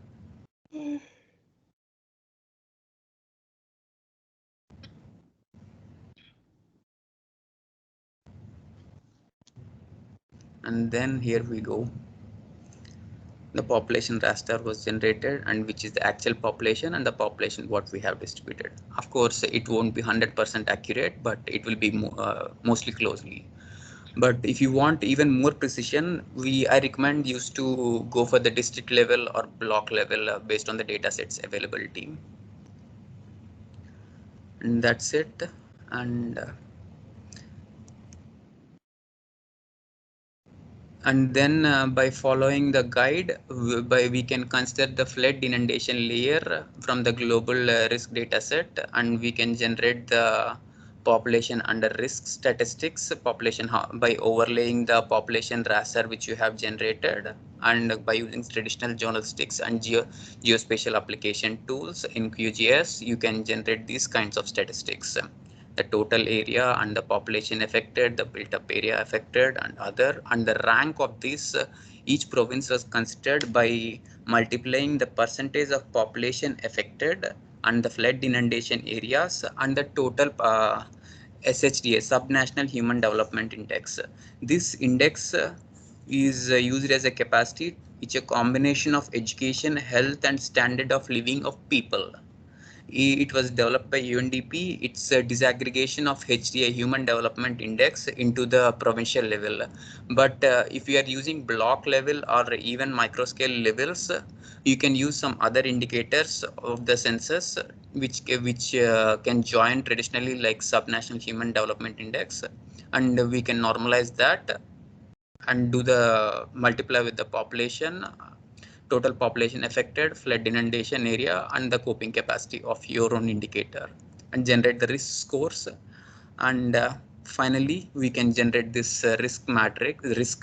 And then here we go. The population raster was generated, and which is the actual population and the population what we have distributed. Of course, it won't be 100% accurate, but it will be mostly closely. But if you want even more precision, I recommend you to go for the district level or block level based on the data sets availability. And that's it. And then by following the guide, we can consider the flood inundation layer from the global risk data set, and we can generate the population under risk statistics population by overlaying the population raster which you have generated, and by using traditional journalistics and geospatial application tools in QGIS, you can generate these kinds of statistics. The total area and the population affected, the built up area affected, and the rank of this, each province was considered by multiplying the percentage of population affected and the flood inundation areas and the total SHDA, Subnational Human Development Index. This index is used as a capacity. It's a combination of education, health, and standard of living of people. It was developed by UNDP. It's a disaggregation of HDI, Human Development Index, into the provincial level. But if you are using block level or even microscale levels, you can use some other indicators of the census, which can join traditionally like Subnational Human Development Index, and we can normalize that and do the multiply with the population, total population affected, flood inundation area, and the coping capacity of your own indicator, and generate the risk scores. And finally, we can generate this risk matrix,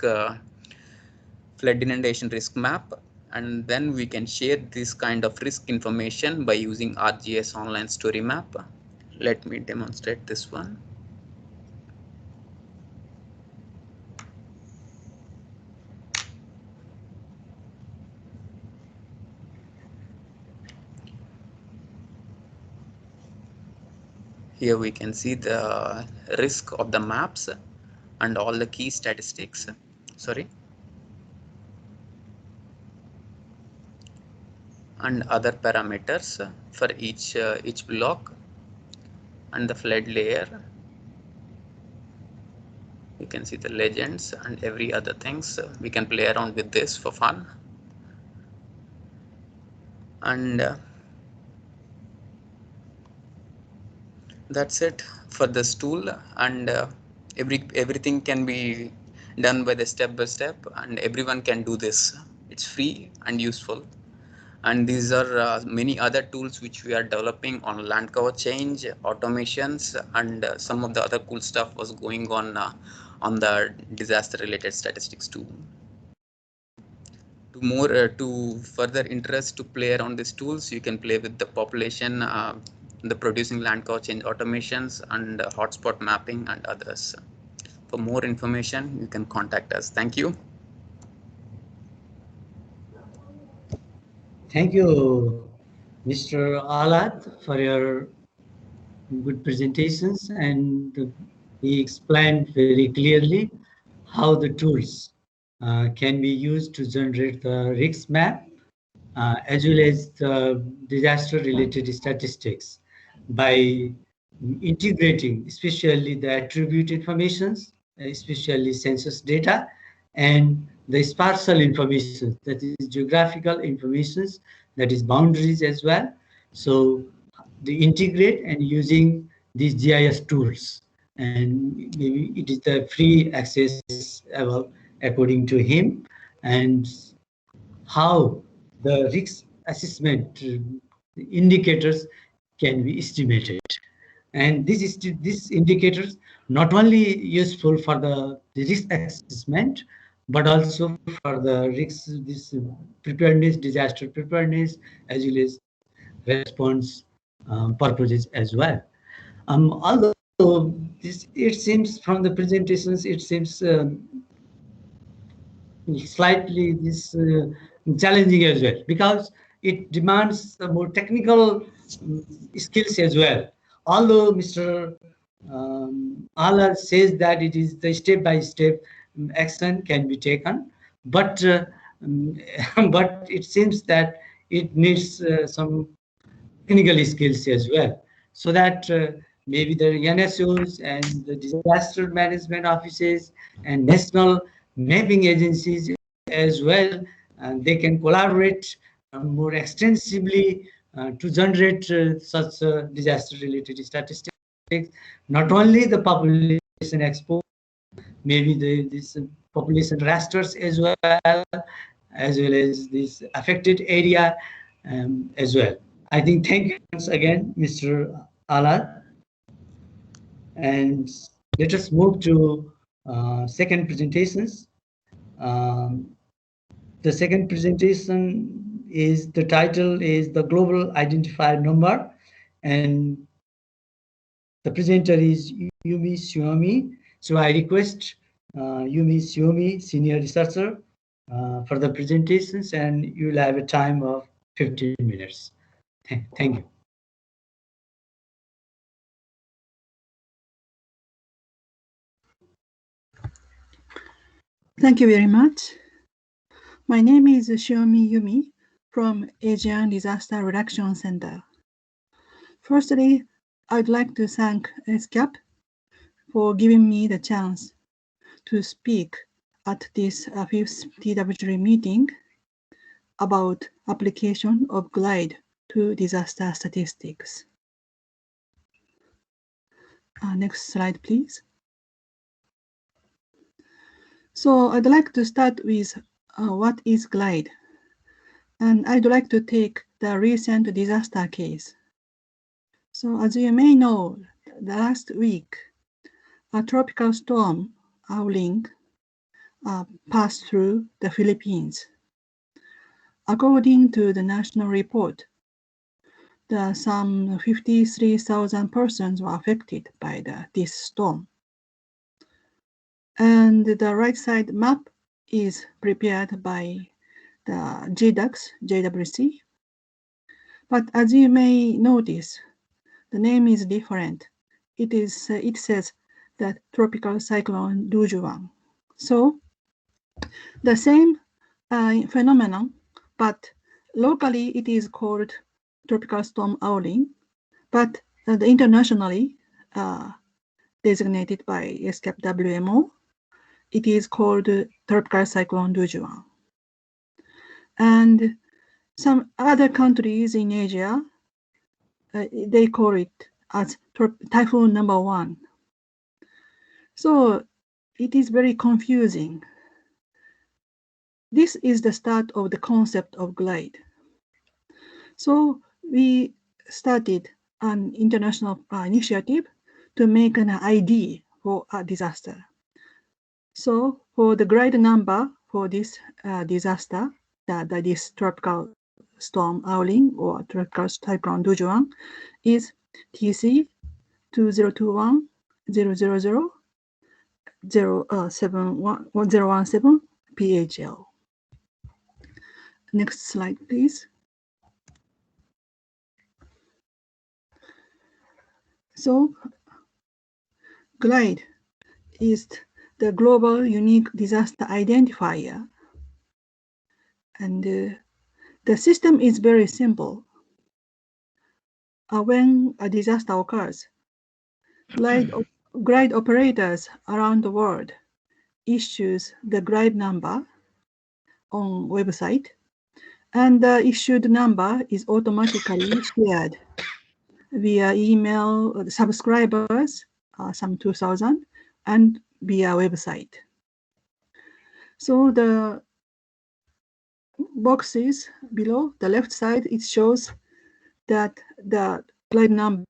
flood inundation risk map, and then we can share this kind of risk information by using ArcGIS online story map. Let me demonstrate this one. Here we can see the risk of the maps and all the key statistics. Sorry. And other parameters for each block, and the flood layer. You can see the legends and every other things. We can play around with this for fun. And that's it for this tool. And everything can be done by the step by step, and everyone can do this. It's free and useful. And these are many other tools which we are developing on land cover change, automations, and some of the other cool stuff was going on the disaster related statistics too. To further interest to play around these tools, you can play with the population, the producing land cover change automations, and hotspot mapping and others. For more information, you can contact us. Thank you. Thank you, Mr. Alat, for your good presentations, and he explained very clearly how the tools can be used to generate the risk map as well as the disaster-related statistics by integrating especially the attribute informations, especially census data, and the spatial information, that is geographical informations, that is boundaries as well. So they integrate and using these GIS tools, and maybe it is the free access according to him, and how the risk assessment indicators can be estimated. And these indicators not only useful for the risk assessment, but also for the risk, this preparedness, disaster preparedness, as well as response purposes as well. Although it seems from the presentations, it seems slightly challenging as well, because it demands more technical skills as well. Although Mr. Allah says that it is the step-by-step action can be taken, but but it seems that it needs some technical skills as well, so that maybe the NSOs and the disaster management offices and national mapping agencies as well, they can collaborate more extensively to generate such disaster-related statistics. Not only the population exposed, maybe this population rasters as well as this affected area as well. I think thank you once again, Mr. Alad. And let us move to second presentations. The second presentation is, the title is the Global Identifier Number, and the presenter is Yumi Suomi. So I request Yumi Suomi, Senior Researcher, for the presentations, and you'll have a time of 15 minutes. Thank you. Thank you very much. My name is Suomi Yumi from Asian Disaster Reduction Center. Firstly, I'd like to thank ESCAP for giving me the chance to speak at this fifth TWG meeting about application of GLIDE to disaster statistics. Next slide, please. So I'd like to start with what is GLIDE, and I'd like to take the recent disaster case. So as you may know, the last week, a tropical storm, Howling, passed through the Philippines. According to the national report, some 53,000 persons were affected by this storm. And the right side map is prepared by the JWC. But as you may notice, the name is different. It says that Tropical Cyclone Dujuan. So the same phenomenon, but locally it is called Tropical Storm Howling, but internationally designated by ESCAP WMO, it is called Tropical Cyclone Dujuan. And some other countries in Asia, they call it as Typhoon number 1. So it is very confusing. This is the start of the concept of GLIDE. So we started an international initiative to make an ID for a disaster. So for the GLIDE number for this disaster, this tropical storm Howling or tropical cyclone Dujuan, is TC 2021 000 017 PHL. Next slide, please. So GLIDE is the global unique disaster identifier. And the system is very simple. When a disaster occurs, GLIDE operators around the world issues the GLIDE number on website, and the issued number is automatically shared via email subscribers, some 2,000, and via website. So the boxes below the left side, it shows that the GLIDE number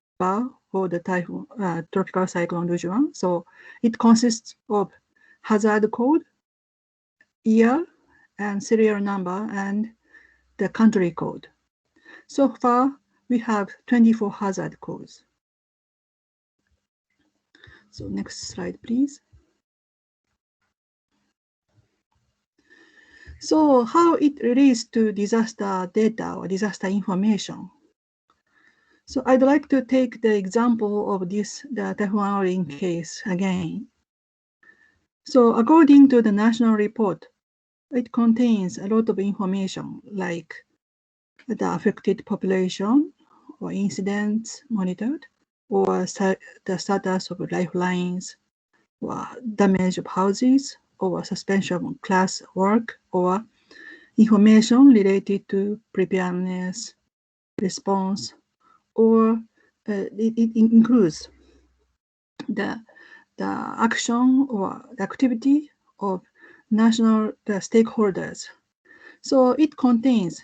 for the typhoon, tropical cyclone Dujuan. So it consists of hazard code, year, and serial number, and the country code. So far, we have 24 hazard codes. So next slide, please. So how it relates to disaster data or disaster information? So I'd like to take the example of the Typhoon Howling case again. So according to the national report, it contains a lot of information like the affected population or incidents monitored, or the status of lifelines, or damage of houses, or suspension of class work, or information related to preparedness, response, or it includes the action or the activity of national stakeholders. So it contains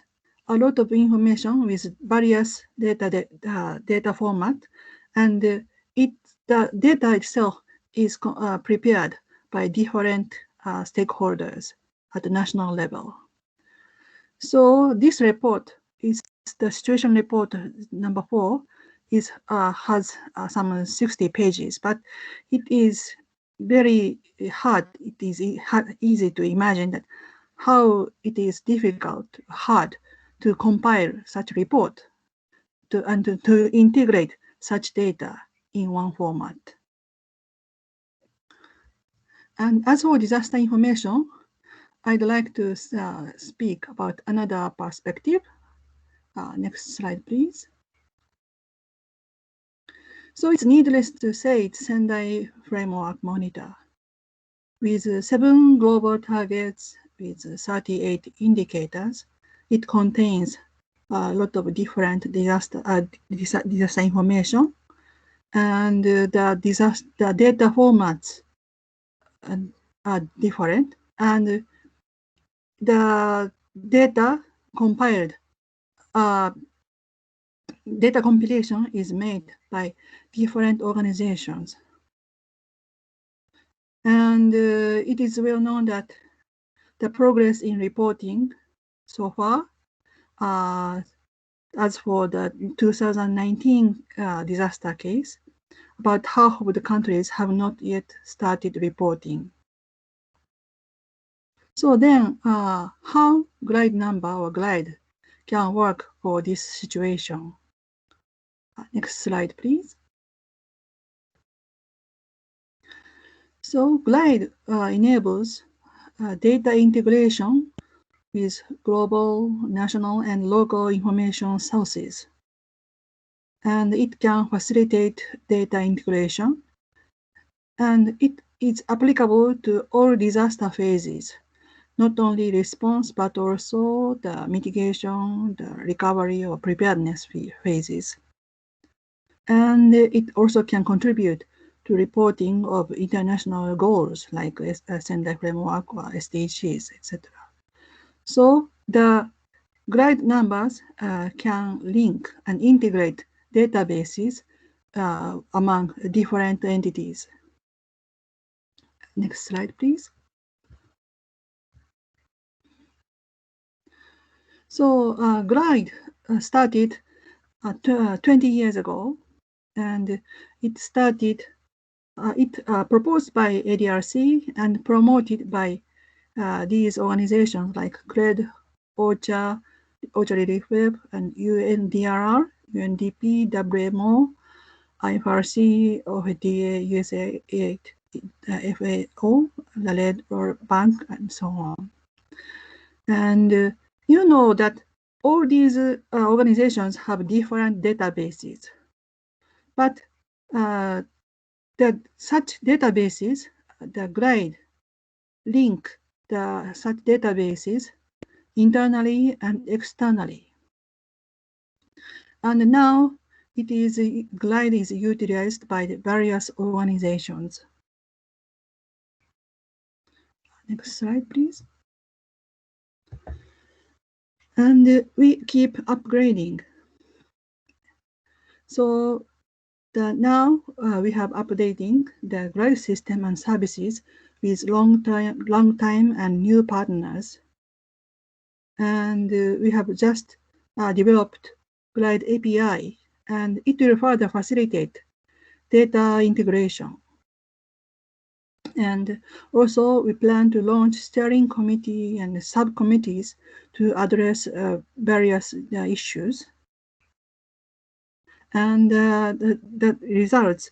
a lot of information with various data format, and the data itself is prepared by different stakeholders at the national level. So this report is the situation report number 4 is has some 60 pages, but it is very hard. It is easy to imagine that how it is difficult, hard to compile such report and to integrate such data in one format. And as for disaster information, I'd like to speak about another perspective. Next slide, please. So it's needless to say it's Sendai Framework Monitor with 7 global targets with 38 indicators. It contains a lot of different disaster information, and the data formats are different, and the data compiled data compilation is made by different organizations. And it is well known that the progress in reporting so far, as for the 2019 disaster case, about half of the countries have not yet started reporting. So then, how glide number or glide can work for this situation? Next slide, please. So glide enables data integration with global, national, and local information sources. And it can facilitate data integration. And it is applicable to all disaster phases, not only response, but also the mitigation, the recovery, or preparedness phases. And it also can contribute to reporting of international goals like Sendai Framework or SDGs, etc. So the glide numbers can link and integrate databases among different entities. Next slide, please. So glide started 20 years ago, and it started, proposed by ADRC and promoted by these organizations like CRED, OCHA, OCHA Relief Web, and UNDRR, UNDP, WMO, IFRC, OFDA, USAID, FAO, the Red Bank, and so on. And you know that all these organizations have different databases, but such databases, the glide link such databases internally and externally. And now glide is utilized by the various organizations. Next slide, please. And we keep upgrading. So now we have updating the glide system and services with long time and new partners. And we have just developed glide API, and it will further facilitate data integration. And also we plan to launch steering committee and subcommittees to address various issues. And the results,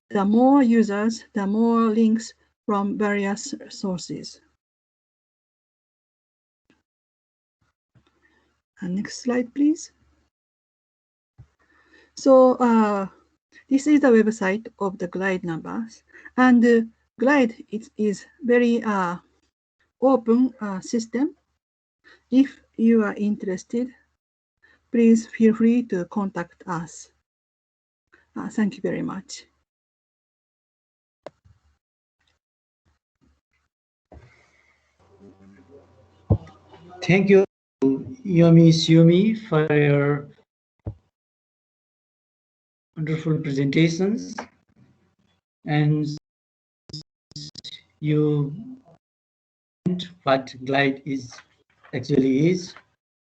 the more users, the more links from various sources. Next slide, please. So this is the website of the GLIDE numbers, and GLIDE is very open system. If you are interested, please feel free to contact us. Thank you very much. Thank you, Yomi for your wonderful presentations, and you what GLIDE actually is,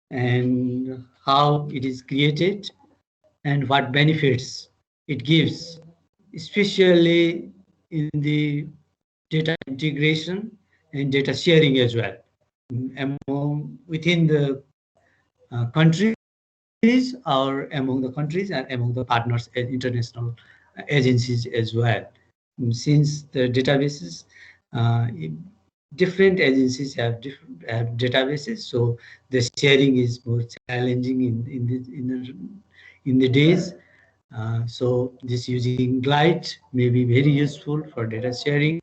and how it is created, and what benefits it gives, especially in the data integration and data sharing as well, within the countries or among the countries and among the partners and international agencies as well. Since the databases, different agencies have different databases, so the sharing is more challenging in the days. So this using GLIDE may be very useful for data sharing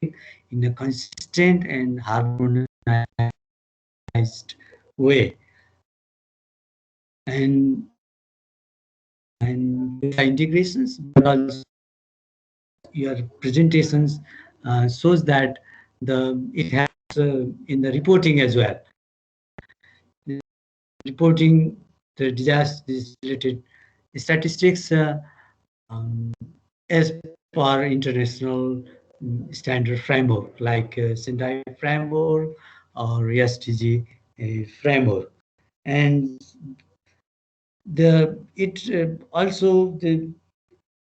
in a consistent and harmonized way. And data integrations, but also your presentations shows that it has in the reporting as well. Reporting the disaster-related statistics as per international standard framework like Sendai framework or ESTG framework, and also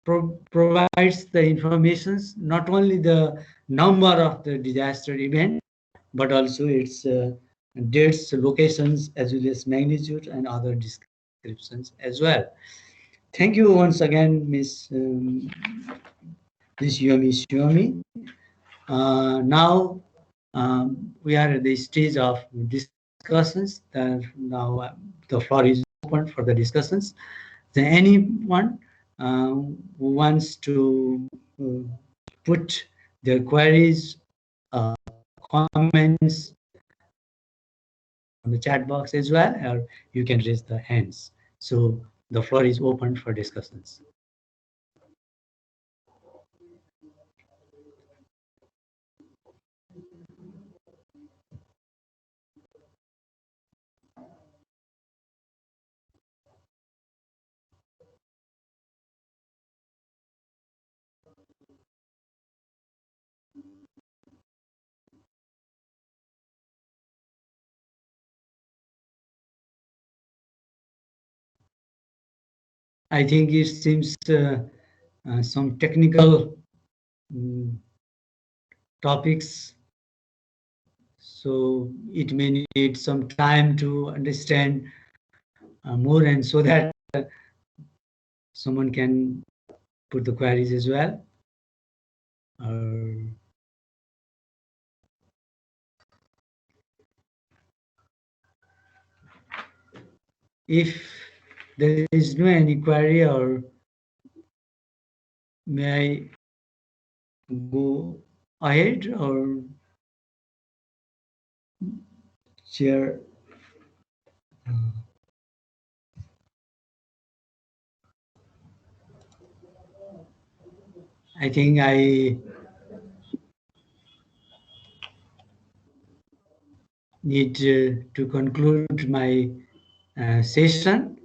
provides the information, not only the number of the disaster event, but also its dates, locations, as well as magnitude and other descriptions as well. Thank you once again, Ms. Yomi. Now we are at the stage of discussions. Now the floor is open for the discussions. Is there anyone who wants to put their queries, comments on the chat box as well, or you can raise the hands. So the floor is open for discussions. I think it seems some technical topics, so it may need some time to understand more, and so that someone can put the queries as well. If there is no any query, or may I go ahead or share? I think I need to conclude my session.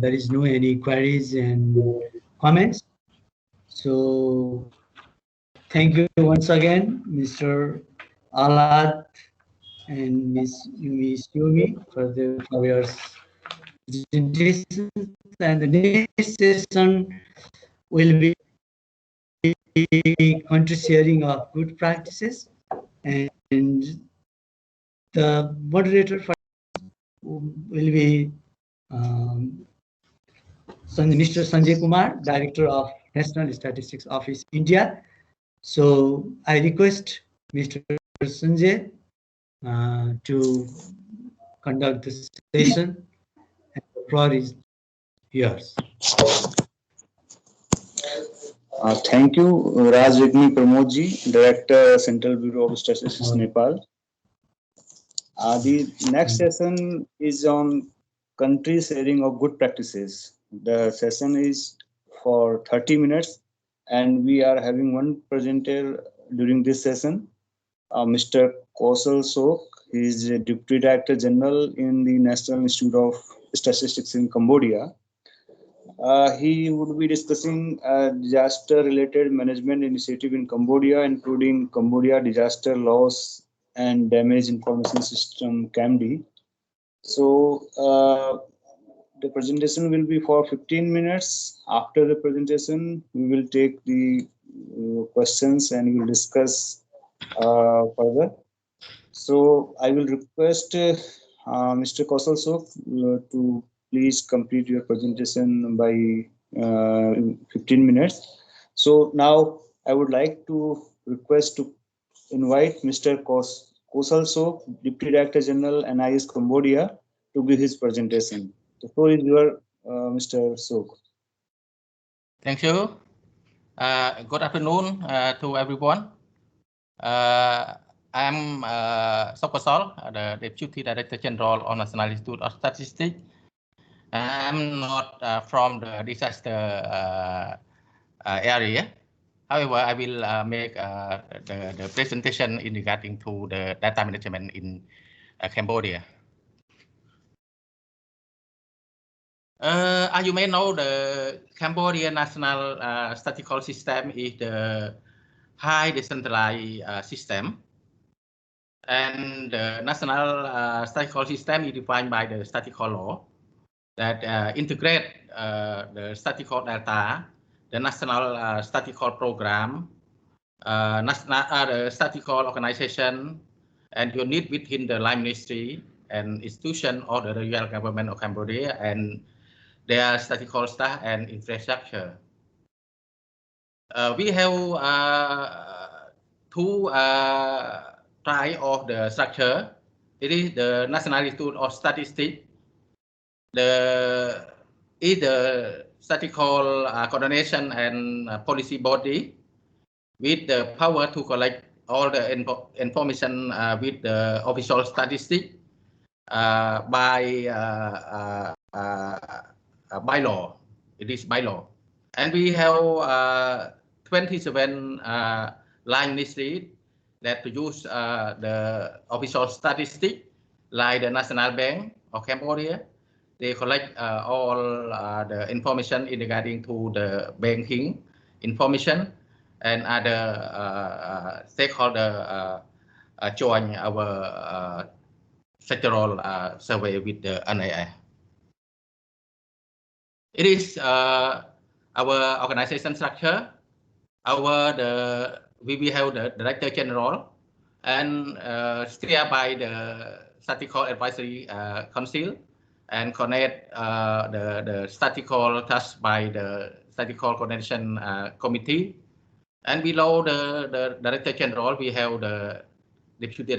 There is no any queries and comments. So thank you once again, Mr. Alat and Ms. Yomi for your presentation. And the next session will be country sharing of good practices, and the moderator for will be Mr. Sanjay Kumar, Director of National Statistics Office, India. So I request Mr. Sanjay to conduct this session, and the floor is yours. Thank you, Raj Vigni Pramodji, Director, Central Bureau of Statistics, Nepal. The next session is on country sharing of good practices. The session is for 30 minutes, and we are having one presenter during this session, Mr. Kausal Sok. He is a Deputy Director General in the National Institute of Statistics in Cambodia. He would be discussing disaster-related management initiative in Cambodia, including Cambodia Disaster Loss and Damage Information System (CAMD). So the presentation will be for 15 minutes. After the presentation, we will take the questions and we will discuss further. So I will request Mr. Kausal Sok to please complete your presentation by 15 minutes. So now I would like to request to invite Mr. Kausal Sok, Deputy Director General, NIS Cambodia, to give his presentation. The floor is yours, Mr. Sok. Thank you. Good afternoon to everyone. I'm Sok Kausal, the Deputy Director General on National Institute of Statistics. I'm not from the disaster area. However, I will make the presentation in regarding to the data management in Cambodia. As you may know, the Cambodia National Statistical System is the high decentralized system. And the national statistical system is defined by the statistical law that integrate the statistical data, the national statistical program, the statistical organization, and unit within the line ministry and institution of the real government of Cambodia and their statistical staff and infrastructure. We have two type of the structure. It is the National Institute of Statistics. The statistical coordination and policy body with the power to collect all the information with the official statistics by law. It is by law. And we have 27 line ministries that use the official statistics, like the National Bank of Cambodia. They collect all the information in regarding to the banking information and other stakeholder join our sectoral survey with the NIS. It is our organization structure. We have the Director General and steered by the Statistical Advisory Council and connect the statistical task by the Statistical Coordination Committee. And below the Director General, we have the Deputy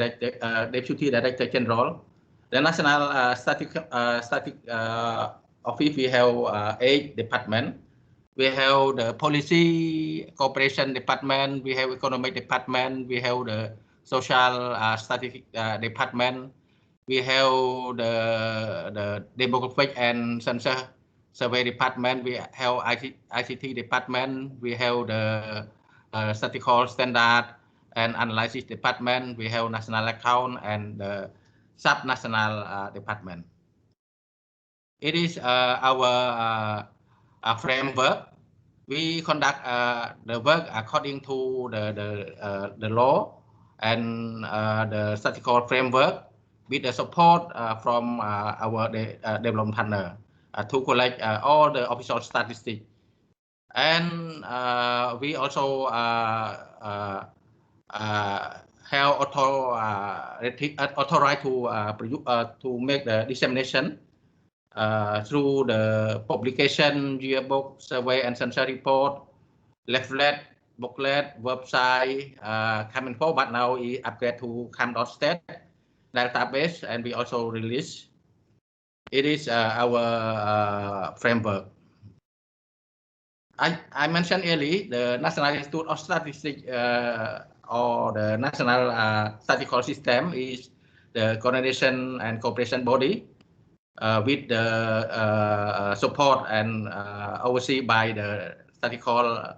Director General. The National Static Office, we have 8 departments. We have the Policy Cooperation Department, we have Economic Department, we have the Social Statistic Department, we have the Demographic and Census Survey Department, we have ICT Department, we have the Statistical Standard and Analysis Department, we have National Account and the Sub-National Department. It is our framework. We conduct the work according to the law and the statistical framework with the support from our development partner to collect all the official statistics. And we also have authorized to make the dissemination through the publication, yearbook, survey and census report, leaflet, booklet, website, CamInfo, but now we upgrade to cam.stat database, and we also release. It is our framework. I mentioned earlier the National Institute of Statistics or the National Statistical System is the coordination and cooperation body with the support and overseen by the Statistical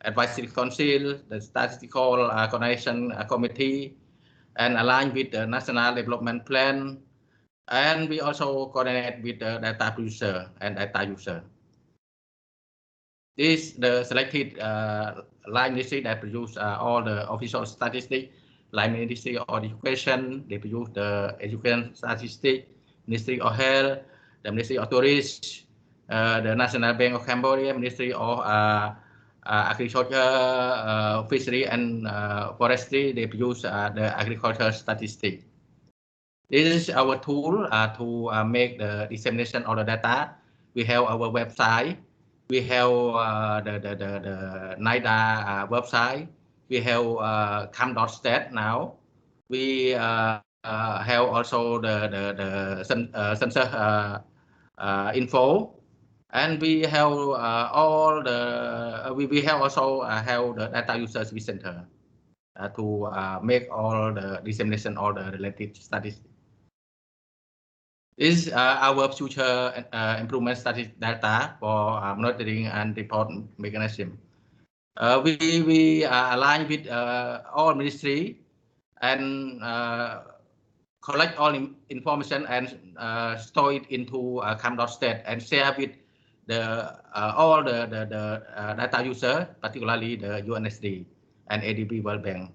Advisory Council, the Statistical Coordination Committee, and aligned with the National Development Plan. And we also coordinate with the data producer and data user. This is the selected line ministry that produce all the official statistics. Line Ministry of Education, they produce the education statistics. Ministry of Health, the Ministry of Tourism, the National Bank of Cambodia, Ministry of Agriculture, Fishery and Forestry, they produce the agriculture statistics. This is our tool to make the dissemination of the data. We have our website. We have the NIDA website. We have cam.stat now. We have also the census info, and we have all the we have also have the data user service center to make all the dissemination of the related statistics. This is our future improvement statistic data for monitoring and report mechanism. We align with all ministry and collect all information and store it into cam.stat and share with the all the data user, particularly the UNSD and ADB World Bank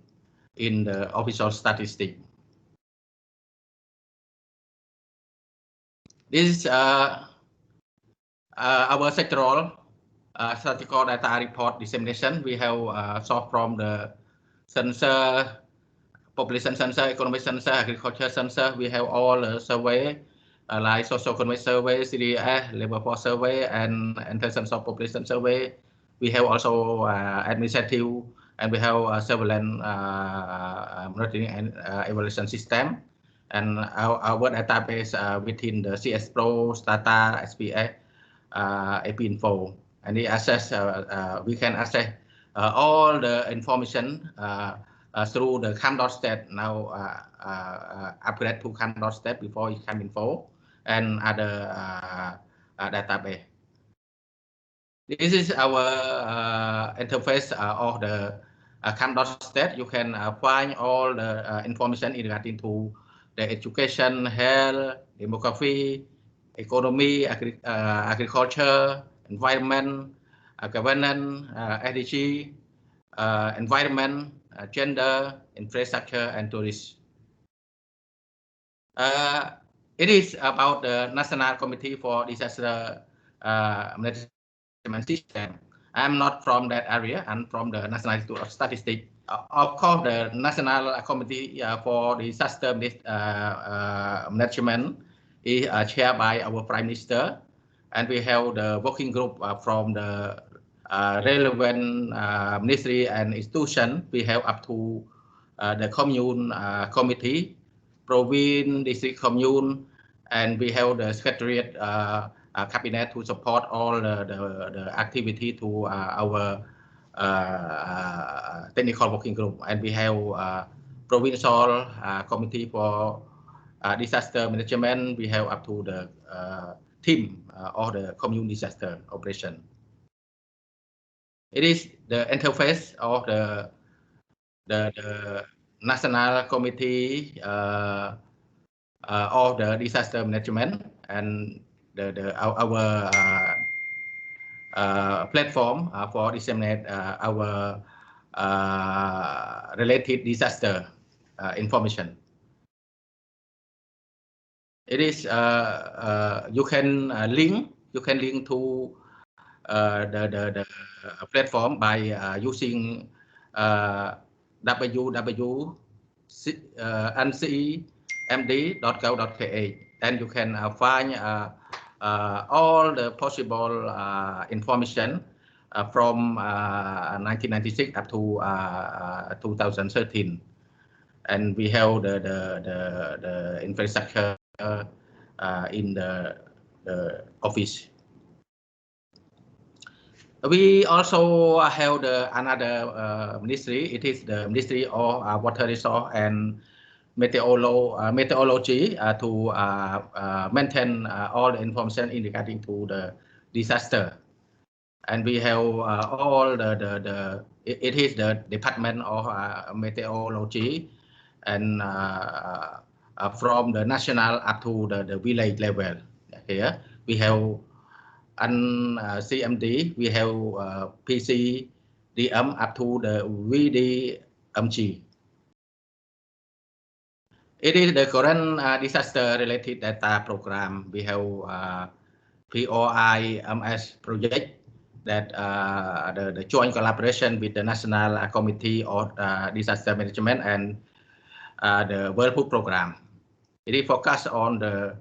in the official statistic. This is our sectoral statistical data report dissemination. We have sourced from the census, population census, economic census, agriculture census. We have all the survey like social economic survey, CDS, labor force survey, and census of population survey. We have also administrative, and we have surveillance monitoring and evaluation system. And our database within the CS Pro, Stata, SPS, APinfo, and the access we can access all the information through the cam.stat now upgrade to cam.stat before it CamInfo and other database. This is our interface of the cam.stat. You can find all the information regarding to the education, health, demography, economy, agriculture, environment, governance, SDG, environment, gender, infrastructure, and tourism. It is about the National Committee for Disaster Management System. I'm not from that area. I'm from the National Institute of Statistics. Of course, the National Committee for Disaster Management is chaired by our Prime Minister, and we have the working group from the relevant ministry and institution. We have up to the commune committee, province, district, commune, and we have the Secretariat cabinet to support all the activity to our technical working group, and we have provincial committee for disaster management. We have up to the team of the commune disaster operation. It is the interface of the National Committee of the disaster management and our platform for disseminate our related disaster information. It is you can link to the platform by using www.ncemd.gov.kh, and you can find all the possible information from 1996 up to 2013, and we have the infrastructure in the office. We also have another ministry. It is the Ministry of Water Resource and Meteorology to maintain all the information regarding to the disaster. And we have all it is the Department of Meteorology, and from the national up to the village level. Here we have CMD, we have PCDM up to the VDMG. It is the current disaster-related data program. We have POIMS project that the joint collaboration with the National Committee of Disaster Management and the World Food Program. It is focused on the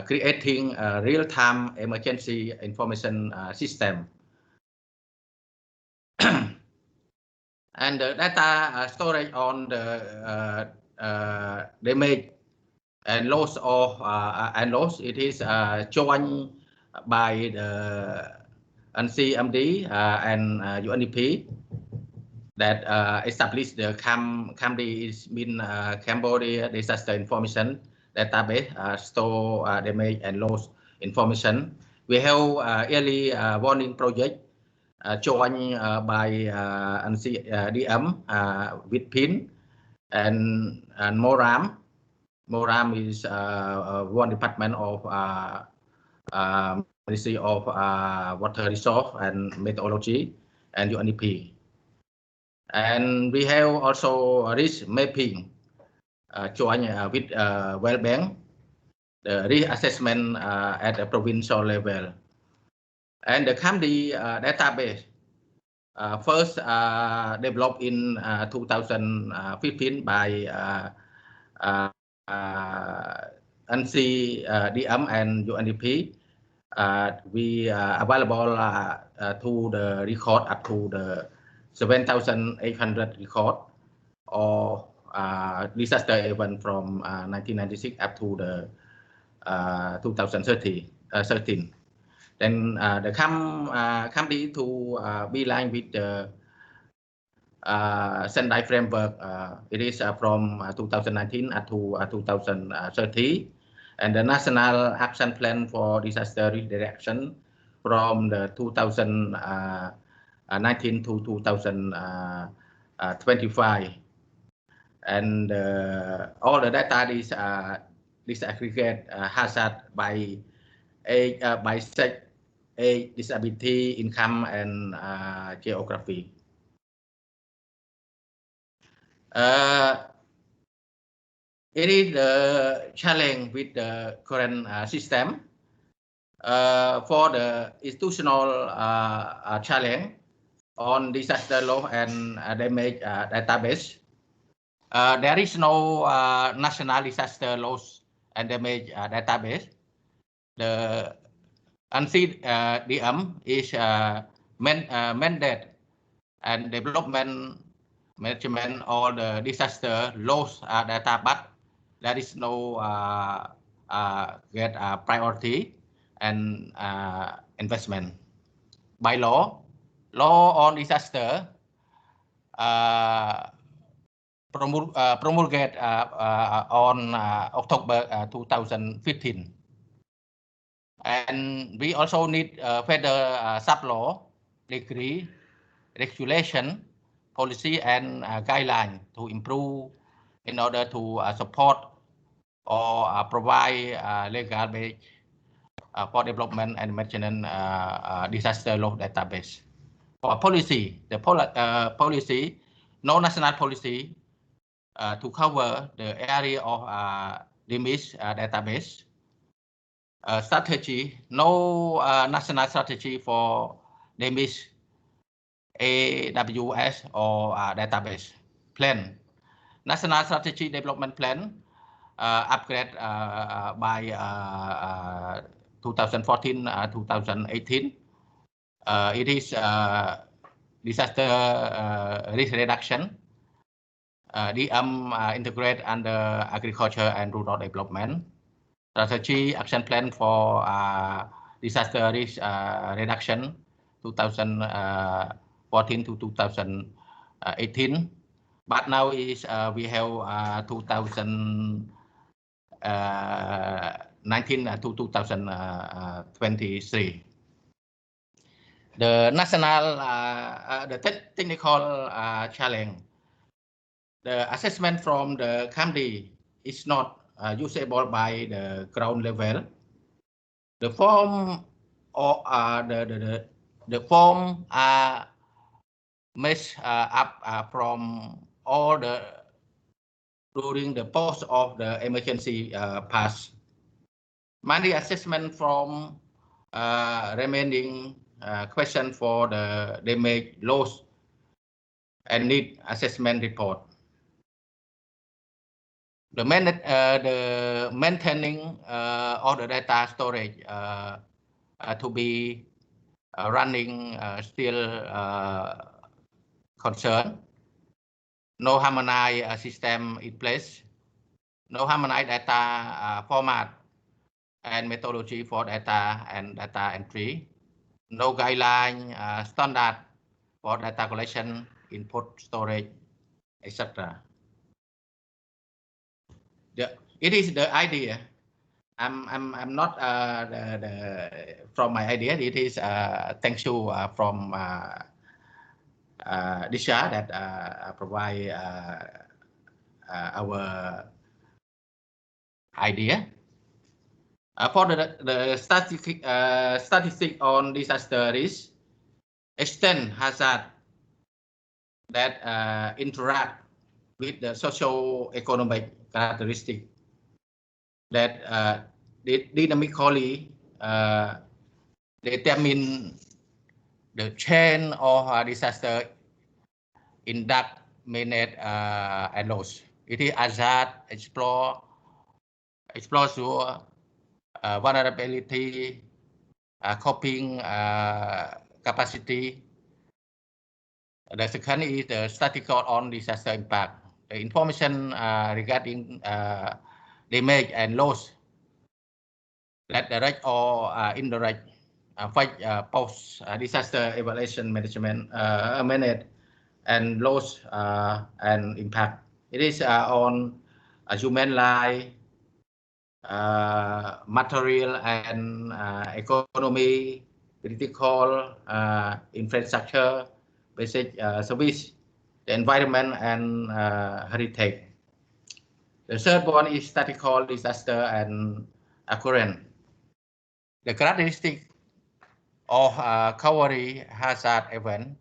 creating a real-time emergency information system. And the data storage on the damage and loss of it is joined by the NCMD and UNDP that established the CAMD is mean Cambodia Disaster Information Database, store damage and loss information. We have yearly warning project joined by NCDM with PIN and MORAM. MORAM is one department of Ministry of Water Resource and Meteorology and UNDP. And we have also risk mapping joined with World Bank, the risk assessment at the provincial level. And the CAMD database first developed in 2015 by NCDM and UNDP. We available to the record up to the 7,800 record or disaster event from 1996 up to the 2013. Then the CAMD to be aligned with the Sendai framework. It is from 2019 up to 2030, and the National Action Plan for Disaster Redirection from the 2019 to 2025. And all the data is disaggregate hazard by age, by sex, age, disability, income, and geography. It is the challenge with the current system. For the institutional challenge on disaster loss and damage database, there is no national disaster loss and damage database. The NCDM is mandate and development management all the disaster loss data, but there is no get priority and investment. By law on disaster promulgate on October 2015. And we also need further sub-law, decree, regulation, policy, and guideline to improve in order to support or provide legal base for development and maintenance disaster loss database. For policy, the policy, no national policy to cover the area of damage database. Strategy, no national strategy for damage AWS or database. Plan, national strategy development plan upgrade by 2014-2018, It is disaster risk reduction, integrate under agriculture and rural development, strategy action plan for disaster risk reduction 2014 to 2018. But now is we have 2019 to 2023. The national, the technical challenge, the assessment from the Cambodia is not usable by the ground level. The form or the form are messed up from all the during the post of the emergency pass. Money assessment from remaining question for the damage loss and need assessment report. The maintaining all the data storage to be running still concern. No harmonized system in place. No harmonized data format and methodology for data and data entry. No guideline standard for data collection, input, storage, etc. It is the idea. I'm not from my idea. It is thanks you from Disha that provide our idea. For the statistic on disaster risk, extent hazard that interact with the socio-economic characteristic that dynamically determine the chain of disaster induct, manage, and loss. It is hazard, explore your vulnerability, coping capacity. The second is the statistical on disaster impact. The information regarding damage and loss, that direct or indirect affect post disaster evaluation management, manage and loss and impact. It is on human life, material and economy, critical infrastructure, basic service, the environment and heritage. The third one is statistical disaster and occurrence. The characteristic of covering hazard event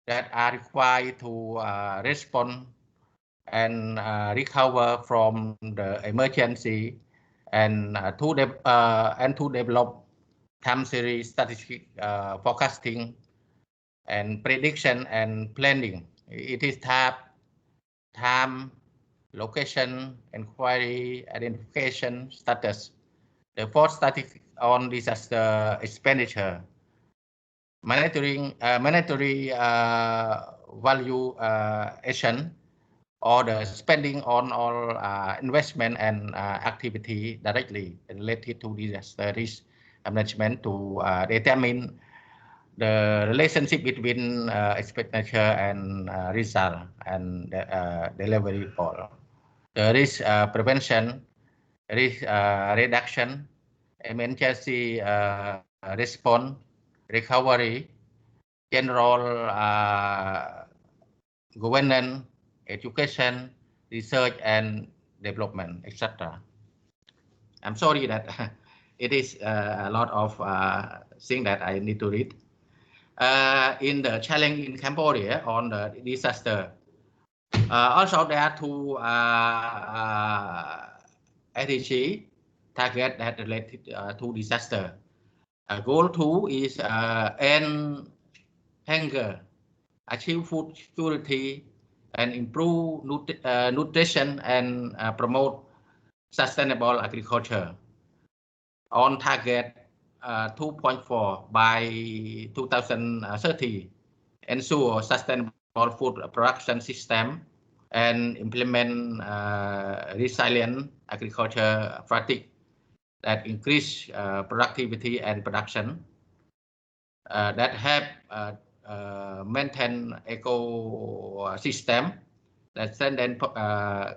that are required to respond and recover from the emergency and to develop time series statistic forecasting and prediction and planning. It is type, time, location, inquiry, identification, status. The fourth statistic on disaster expenditure, mandatory valuation or the spending on all investment and activity directly related to disaster risk management to determine the relationship between expenditure and result and delivery goal. The risk prevention, risk reduction, emergency response, recovery, general governance, education, research and development, etc. I'm sorry that it is a lot of things that I need to read. In the challenge in Cambodia on the disaster, also there are two SDG target that related to disaster. Goal 2 is end hunger, achieve food security, and improve nutrition and promote sustainable agriculture. On target 2.4 by 2030, ensure sustainable food production system, and implement resilient agriculture practice that increase productivity and production, that help maintain ecosystem, that strengthen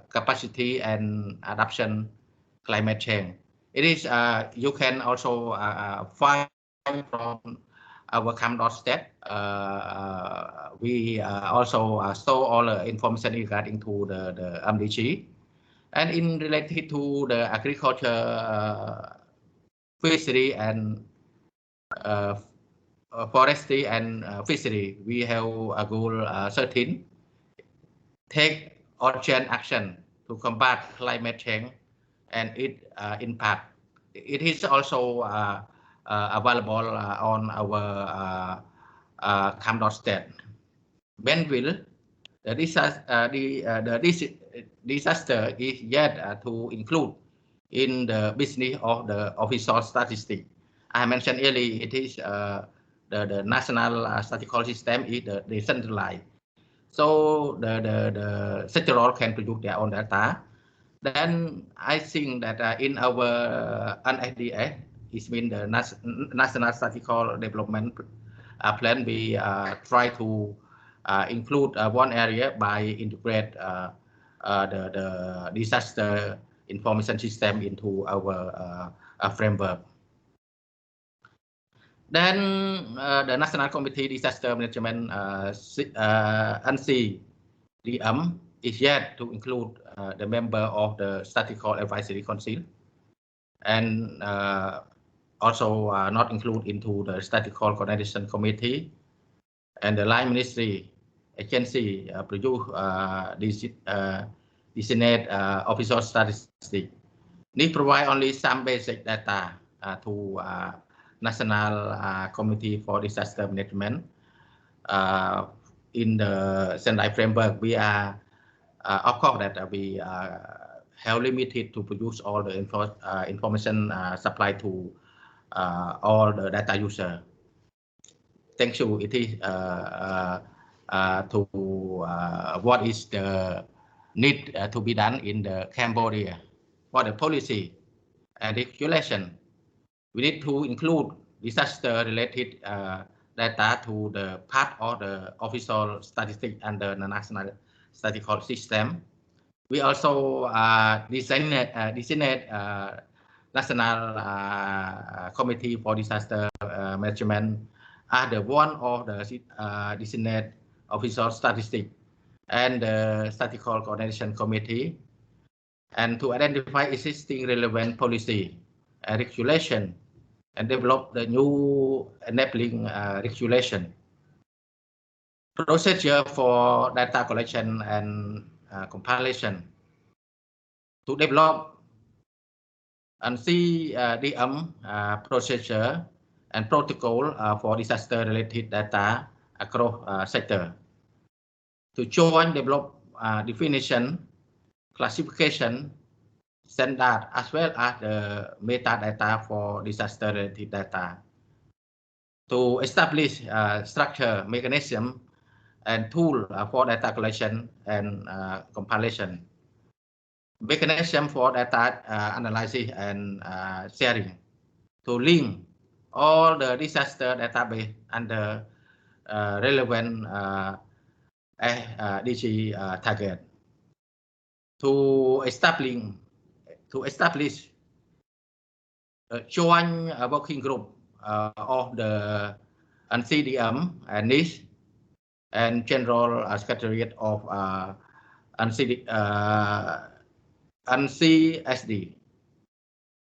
capacity and adaptation climate change. It is you can also find from our Cambodia. We also store all the information regarding to the MDG, and in related to the agriculture, fishery and forestry and fishery, we have a goal 13. Take urgent action to combat climate change and its impact. It is also available on our Cambodia. When will the disaster is yet to include in the business of the official statistics. I mentioned earlier, it is the national statistical system is the decentralized. So the sectoral can produce their own data. Then I think that in our NSDS, it means the National Statistical Development Plan, we try to include one area by integrate the disaster information system into our framework. Then the National Committee Disaster Management NCDM is yet to include the member of the Statistical Advisory Council, and also not include into the Statistical Coordination Committee, and the line ministry agency produce designate official statistics. Need provide only some basic data to National Committee for Disaster Management. In the Sendai framework, we are, of course, that we have limited to produce all the information supplied to all the data user. Thank you. It is to what is the need to be done in the Cambodia for the policy and regulation. We need to include disaster-related data to the part of the official statistics under the national statistical system. We also designate National Committee for Disaster Management as the one of the designated official statistics and the Statistical Coordination Committee, and to identify existing relevant policy and regulation and develop the new enabling regulation. Procedure for data collection and compilation. To develop and CDM procedure and protocol for disaster-related data across sector. To join develop definition, classification, standard, as well as the metadata for disaster-related data. To establish structure, mechanism, and tool for data collection and compilation. Mechanism for data analysis and sharing. To link all the disaster database under relevant DG target. To establish a joint working group of the NCDM and NIST and General Secretariat of NCSD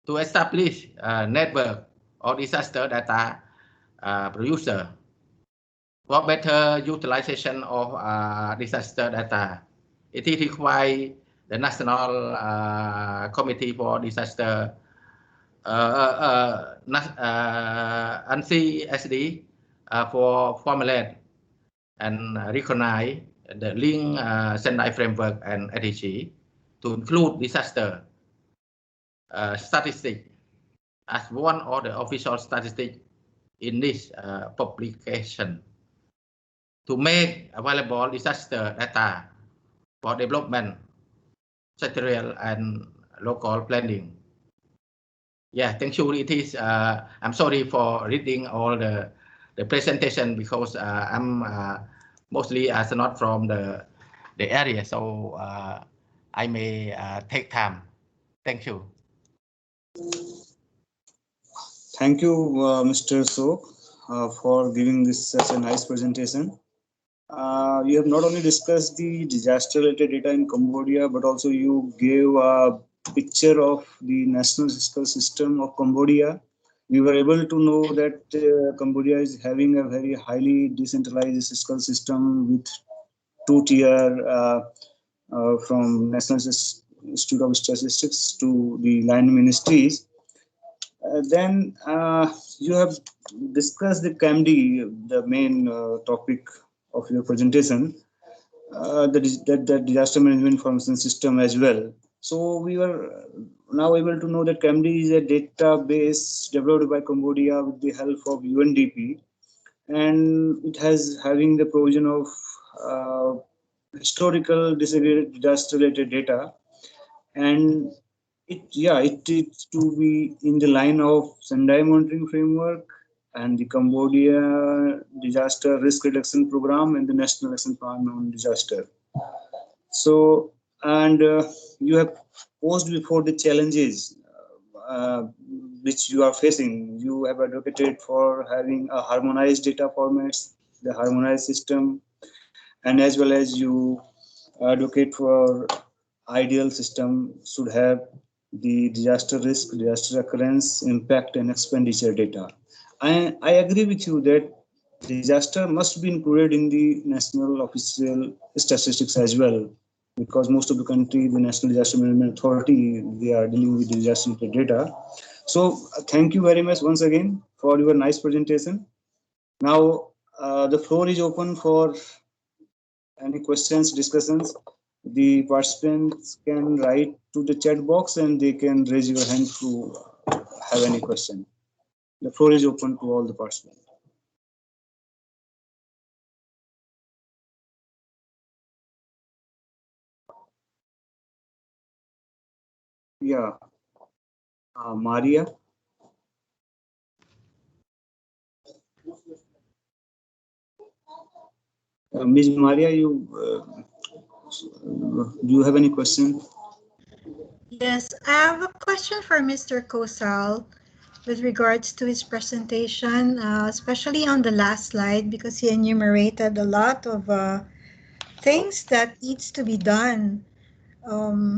to establish a network of disaster data producer for better utilization of disaster data. It is required the National Committee for Disaster NCSD for formulate and recognize the link Sendai framework and ADG to include disaster statistics as one of the official statistics in this publication to make available disaster data for development, sectorial and local planning. Yeah, thank you. It is. I'm sorry for reading all the presentation because I'm mostly not from the area, so I may take time. Thank you. Thank you, Mr. Sok, for giving this such a nice presentation. You have not only discussed the disaster-related data in Cambodia, but also you gave a picture of the national fiscal system of Cambodia. We were able to know that Cambodia is having a very highly decentralized fiscal system with two-tier from National Institute of Statistics to the line ministries. Then you have discussed the CAMD, the main topic of your presentation, the disaster management information system as well. So we were now able to know that CAMD is a database developed by Cambodia with the help of UNDP, and it has having the provision of historical disaster-related data, and it to be in the line of Sendai monitoring framework and the Cambodia Disaster Risk Reduction Program and the National Action Plan on Disaster. So, and you have posed before the challenges which you are facing. You have advocated for having a harmonized data formats, the harmonized system, and as well as you advocate for ideal system should have the disaster risk, disaster occurrence, impact, and expenditure data. I agree with you that disaster must be included in the national official statistics as well, because most of the country, the National Disaster Management Authority, they are dealing with disaster data. So thank you very much once again for your nice presentation. Now the floor is open for any questions, discussions. The participants can write to the chat box and they can raise your hand to have any question. The floor is open to all the participants. Yeah, Maria. Ms. Maria, do you have any question? Yes, I have a question for Mr. Kosal with regards to his presentation, especially on the last slide, because he enumerated a lot of things that needs to be done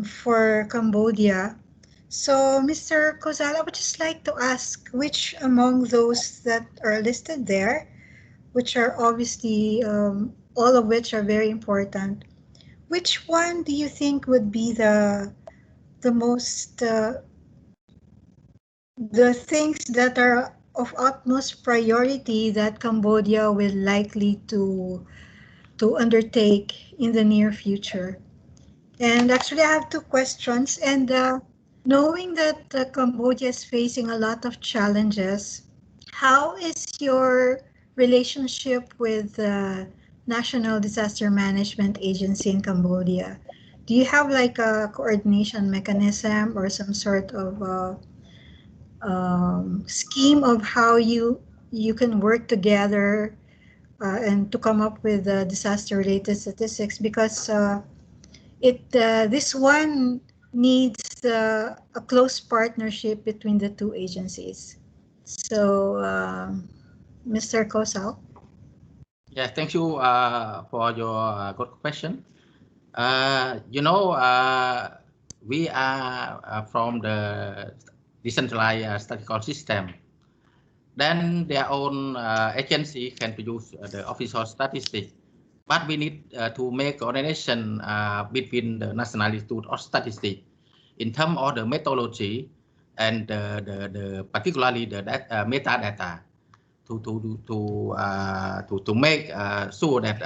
for Cambodia. So, Mr. Kosal, I would just like to ask which among those that are listed there, which are obviously all of which are very important, which one do you think would be the most the things that are of utmost priority that Cambodia will likely to undertake in the near future? And actually, I have two questions. And knowing that Cambodia is facing a lot of challenges, how is your relationship with the National Disaster Management Agency in Cambodia? Do you have like a coordination mechanism or some sort of scheme of how you can work together and to come up with disaster-related statistics? Because this one needs a close partnership between the two agencies. So, Mr. Kosal. Yeah, thank you for your good question. We are from the decentralized statistical system. Then their own agency can produce the official statistics. But we need to make coordination between the National Institute of Statistics in terms of the methodology and the particularly the metadata to make sure that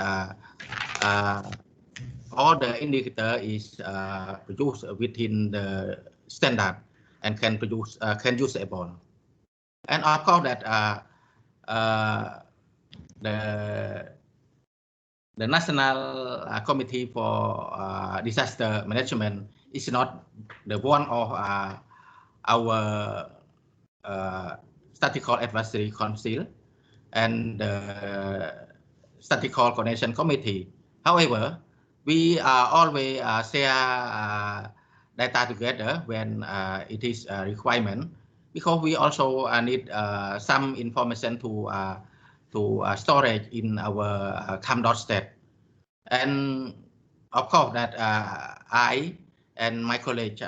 all the indicator is produced within the standard and can usable. And of course that the National Committee for Disaster Management is not the one of our Statistical Advisory Council and the Statistical Coordination Committee. However, we always share data together when it is a requirement, because we also need some information to storage in our CAM.stat. And of course that I and my colleague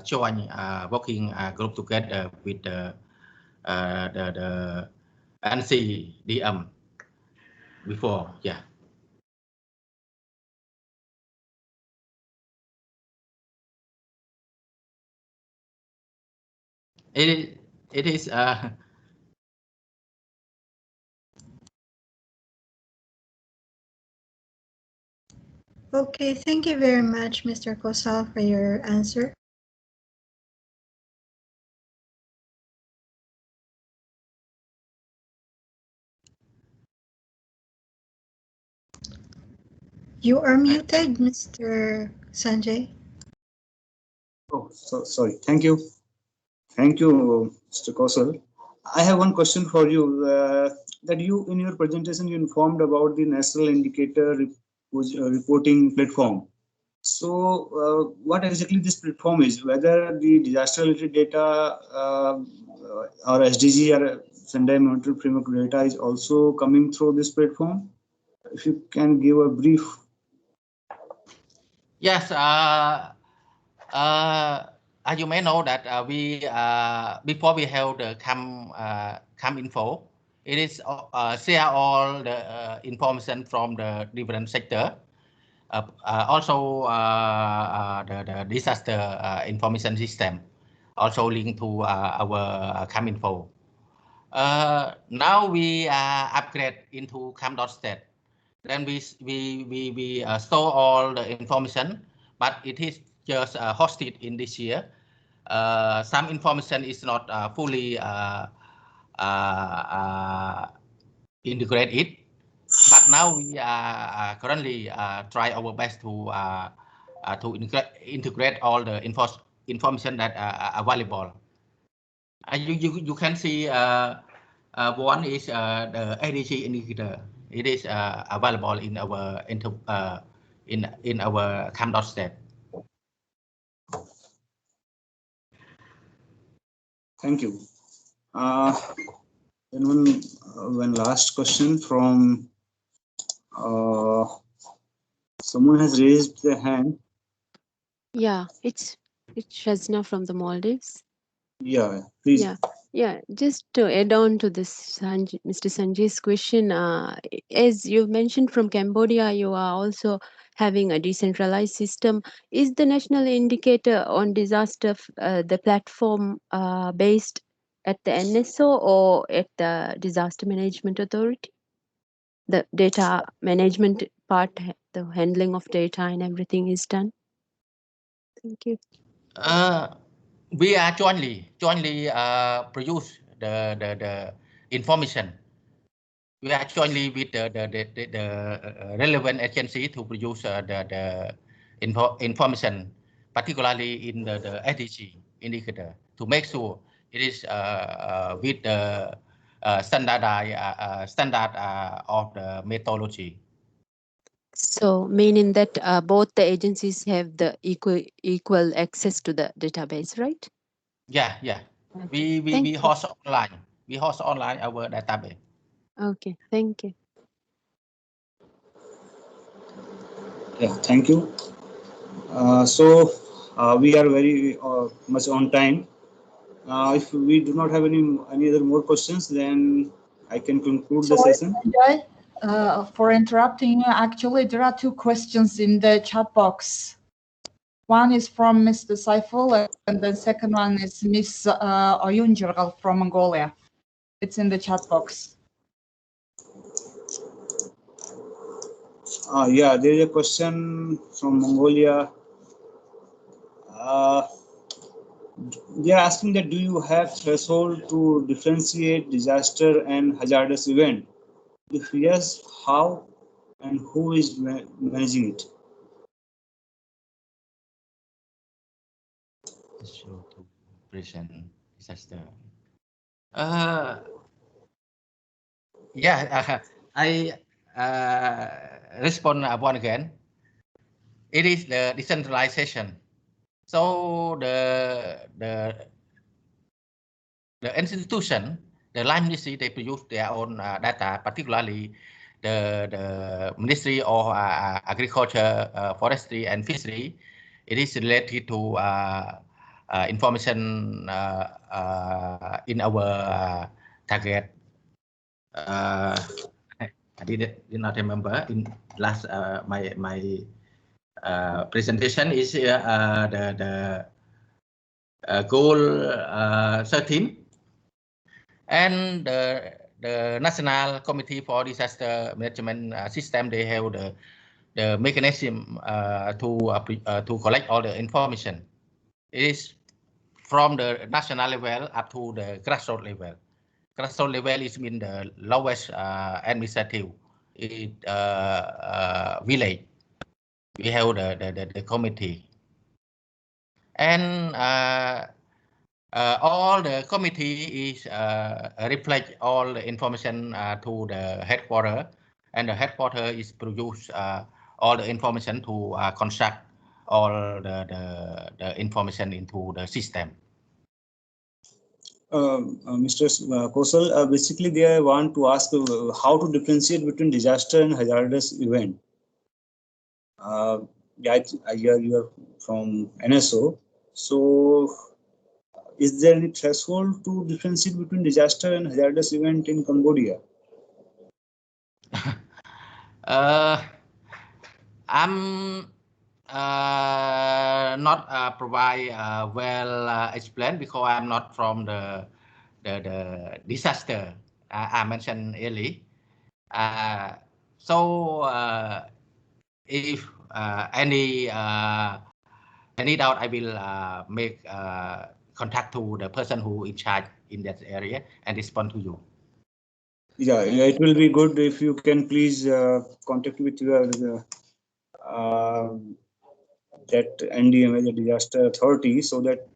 join working group together with the NCDM before, yeah. It is Okay, thank you very much, Mr. Kosal, for your answer. You are muted, Mr. Sanjay. Oh, so sorry. Thank you. Thank you, Mr. Kosal. I have one question for you. That you, in your presentation, you informed about the National Indicator Reporting Platform. So, what exactly this platform is? Whether the disaster-related data or SDG or Sendai Monitoring Framework data is also coming through this platform? If you can give a brief. Yes. As you may know that we before we held the CAM info, it is share all the information from the different sector. Also the disaster information system also linked to our CAM info. Now we upgrade into CAM.stat. Then we store all the information, but it is just hosted in this year. Some information is not fully integrated, but now we are currently try our best to integrate all the information that are available. You can see one is the ADC indicator. It is available in our in our CAM.stat. Thank you. Then one last question from someone has raised their hand. Yeah, it's Shazna from the Maldives. Yeah, please. Yeah, just to add on to this, Mr. Sanjay's question, as you mentioned from Cambodia, you are also having a decentralized system. Is the national indicator on disaster the platform based at the NSO or at the Disaster Management Authority? The data management part, the handling of data and everything is done. Thank you. We are jointly produce the information. We are jointly with the relevant agency to produce the information, particularly in the SDG indicator, to make sure it is with the standard of the methodology. So meaning that both the agencies have the equal access to the database, right? Yeah. Okay. We host online. We host online our database. Okay, thank you. Yeah, thank you. So we are very much on time. If we do not have any other more questions, then I can conclude the session. For interrupting you, actually there are two questions in the chat box. One is from Mr. Saiful, and the second one is Ms. Oyunjurgal from Mongolia. It's in the chat box. Yeah, there is a question from Mongolia. They are asking that do you have threshold to differentiate disaster and hazardous event? If yes, how and who is managing it? So to present disaster. Yeah, I respond one again. It is the decentralization. So the institution, the line ministry, they produce their own data, particularly the Ministry of Agriculture, Forestry and Fishery. It is related to information in our target. I did not remember in last my presentation is the goal 13, and the National Committee for Disaster Management System, they have the mechanism to collect all the information. It is from the national level up to the grassroots level. Grassroots level is mean the lowest administrative village. We have the committee, and all the committee is reflect all the information to the headquarter, and the headquarter is produce all the information to construct all the information into the system. Mr. Kosal, basically they want to ask how to differentiate between disaster and hazardous event. Yeah, I hear you are from NSO. So is there any threshold to differentiate between disaster and hazardous event in Cambodia? I'm not provide well explained because I'm not from the disaster I mentioned earlier. So if any doubt, I will make contact to the person who in charge in that area and respond to you. Yeah, it will be good if you can please contact with your that NDMA, the Disaster Authority, so that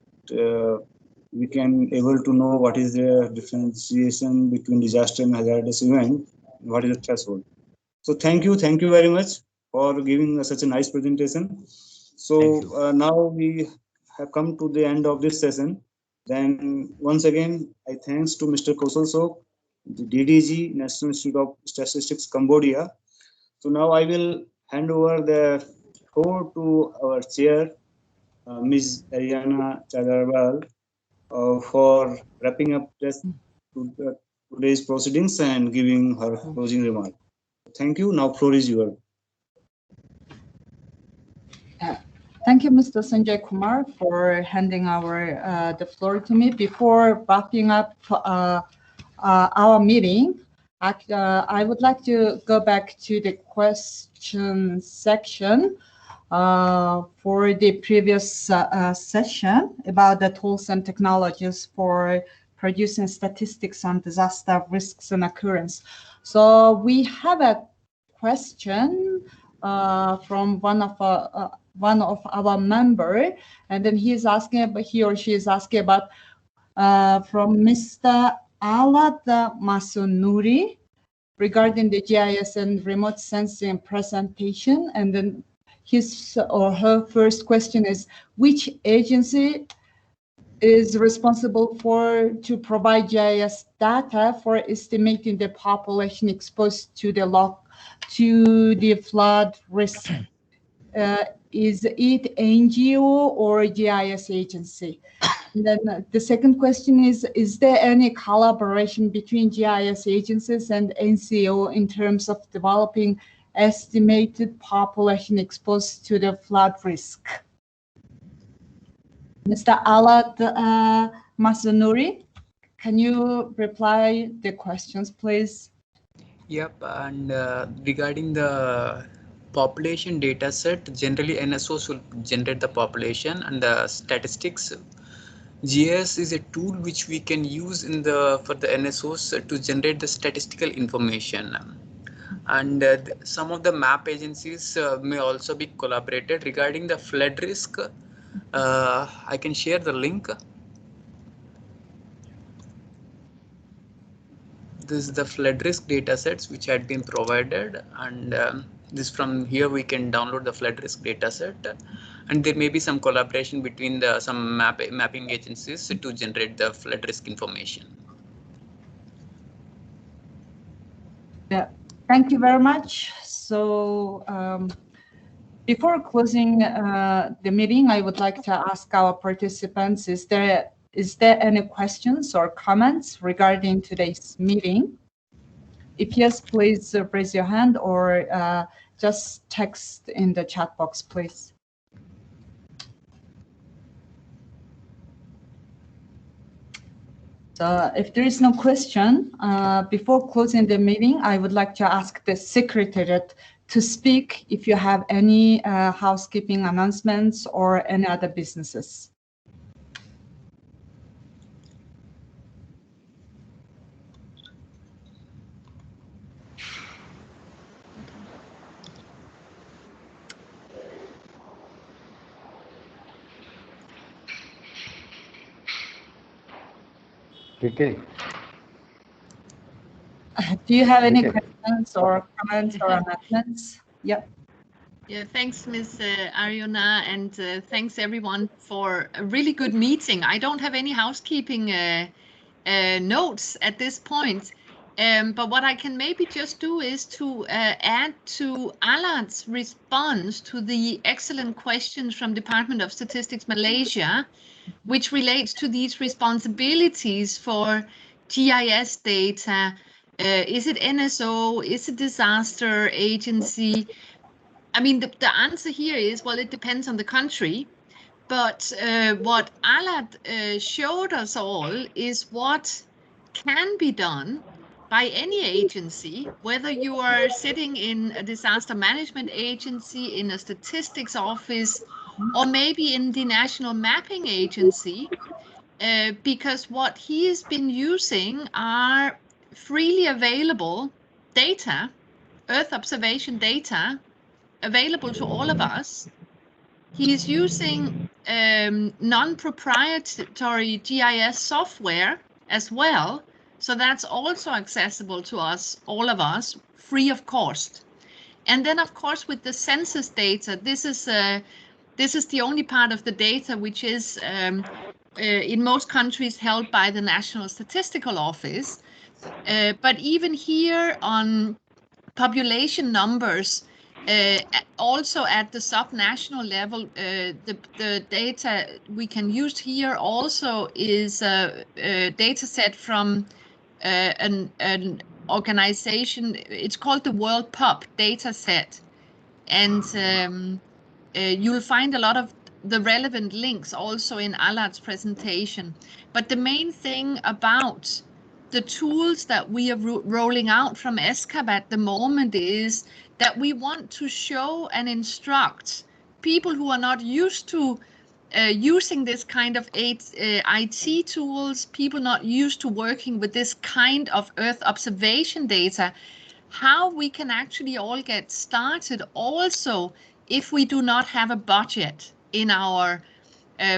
we can able to know what is the differentiation between disaster and hazardous event, what is the threshold. So thank you very much for giving such a nice presentation. So now we have come to the end of this session. Then once again, I thanks to Mr. Kosal Sok, the DDG, National Institute of Statistics, Cambodia. So now I will hand over the floor to our chair, Ms. Ariana Chagarwal, for wrapping up today's proceedings and giving her closing remark. Thank you. Now floor is yours. Thank you, Mr. Sanjay Kumar, for handing over the floor to me. Before wrapping up our meeting, I would like to go back to the question section for the previous session about the tools and technologies for producing statistics on disaster risks and occurrence. So we have a question from one of our member, and then he or she is asking about from Mr. Alad Masunuri regarding the GIS and remote sensing presentation. And then his or her first question is, which agency is responsible to provide GIS data for estimating the population exposed to the flood risk? Is it NGO or GIS agency? And then the second question is there any collaboration between GIS agencies and NCO in terms of developing estimated population exposed to the flood risk? Mr. Alad Masunuri, can you reply the questions, please? Yep, and regarding the population data set, generally NSOs will generate the population, and the statistics GIS is a tool which we can use in the for the NSOs to generate the statistical information. And some of the map agencies may also be collaborated regarding the flood risk. I can share the link. This is the flood risk data sets which had been provided, and this from here we can download the flood risk data set, and there may be some collaboration between the some mapping agencies to generate the flood risk information. Yeah, thank you very much. So before closing the meeting, I would like to ask our participants, is there any questions or comments regarding today's meeting? If yes, please raise your hand or just text in the chat box, please. So if there is no question, before closing the meeting, I would like to ask the Secretariat to speak if you have any housekeeping announcements or any other businesses. Okay. Do you have any questions or comments or announcements? Yep. Yeah, thanks, Ms. Ariona, and thanks everyone for a really good meeting. I don't have any housekeeping notes at this point, but what I can maybe just do is to add to Alad's response to the excellent questions from Department of Statistics Malaysia, which relates to these responsibilities for GIS data. Is it NSO? Is it disaster agency? I mean, the answer here is, well, it depends on the country. But what Alad showed us all is what can be done by any agency, whether you are sitting in a disaster management agency, in a statistics office, or maybe in the National Mapping Agency, because what he has been using are freely available data, Earth observation data, available to all of us. He is using non-proprietary GIS software as well, so that's also accessible to us, all of us, free of cost. And then, of course, with the census data, this is the only part of the data which is in most countries held by the National Statistical Office. But even here on population numbers, also at the sub-national level, the data we can use here also is a data set from an organization. It's called the World Pop data set. And you'll find a lot of the relevant links also in Alad's presentation. But the main thing about the tools that we are rolling out from ESCAP at the moment is that we want to show and instruct people who are not used to using this kind of IT tools, people not used to working with this kind of Earth observation data, how we can actually all get started also if we do not have a budget in our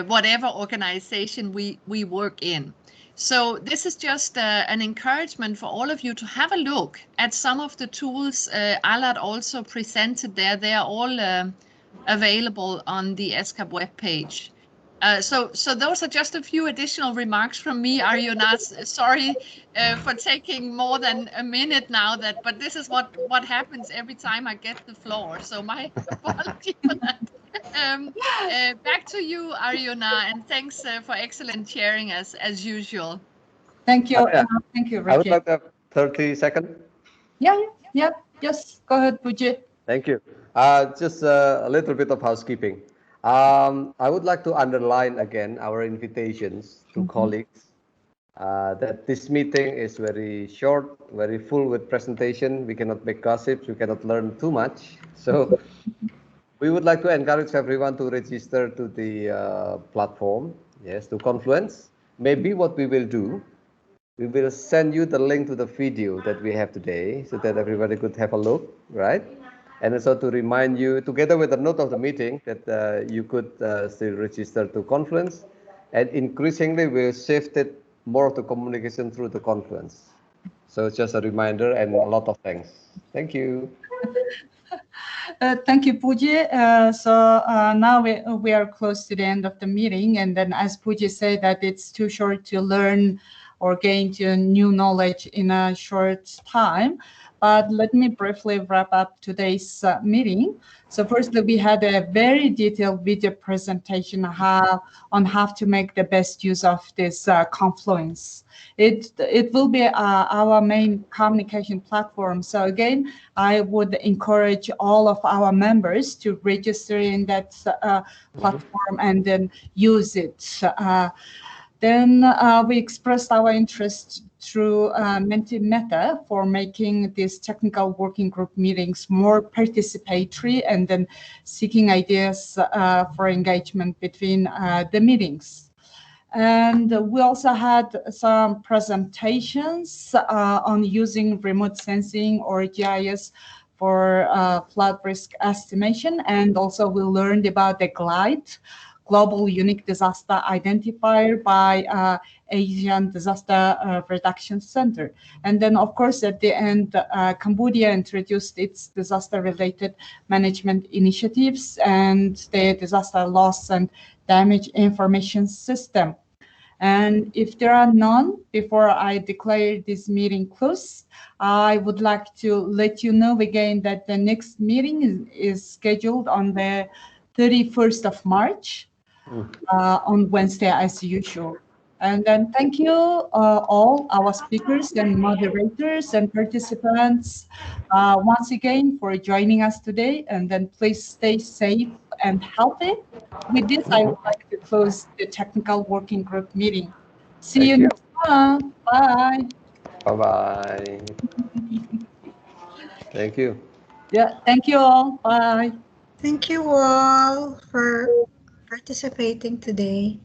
whatever organization we work in. So this is just an encouragement for all of you to have a look at some of the tools Alad also presented there. They are all available on the ESCAP webpage. So those are just a few additional remarks from me, Ariona. Sorry for taking more than a minute now, but this is what happens every time I get the floor. So my apology for that. Back to you, Ariona, and thanks for excellent sharing as usual. Thank you. Thank you, Ricky. I would like to have 30 seconds. Yeah. Yes, go ahead, Puji. Thank you. Just a little bit of housekeeping. I would like to underline again our invitations to colleagues that this meeting is very short, very full with presentation. We cannot make gossips. We cannot learn too much. So we would like to encourage everyone to register to the platform. yes, to Confluence. Maybe what we will do, we will send you the link to the video that we have today so that everybody could have a look, right? And also to remind you, together with the note of the meeting, that you could still register to Confluence. And increasingly, we'll shift it more to communication through the Confluence. So just a reminder and a lot of thanks. Thank you. Thank you, Puji. Now we are close to the end of the meeting. And then as Puji said that it's too short to learn or gain new knowledge in a short time. But let me briefly wrap up today's meeting. So firstly, we had a very detailed video presentation on how to make the best use of this Confluence. It will be our main communication platform. So again, I would encourage all of our members to register in that platform and then use it. Then we expressed our interest through Mentimeter for making these technical working group meetings more participatory and then seeking ideas for engagement between the meetings. And we also had some presentations on using remote sensing or GIS for flood risk estimation. And also we learned about the GLIDE, Global Unique Disaster Identifier by Asian Disaster Reduction Center. And then, of course, at the end, Cambodia introduced its disaster-related management initiatives and the disaster loss and damage information system. And if there are none, before I declare this meeting closed, I would like to let you know again that the next meeting is scheduled on the 31st of March. On Wednesday as usual. And then thank you all our speakers and moderators and participants once again for joining us today. And then please stay safe and healthy. With this, I would like to close the technical working group meeting. See you next time. Bye. Bye-bye. Thank you. Yeah, thank you all. Bye. Thank you all for participating today.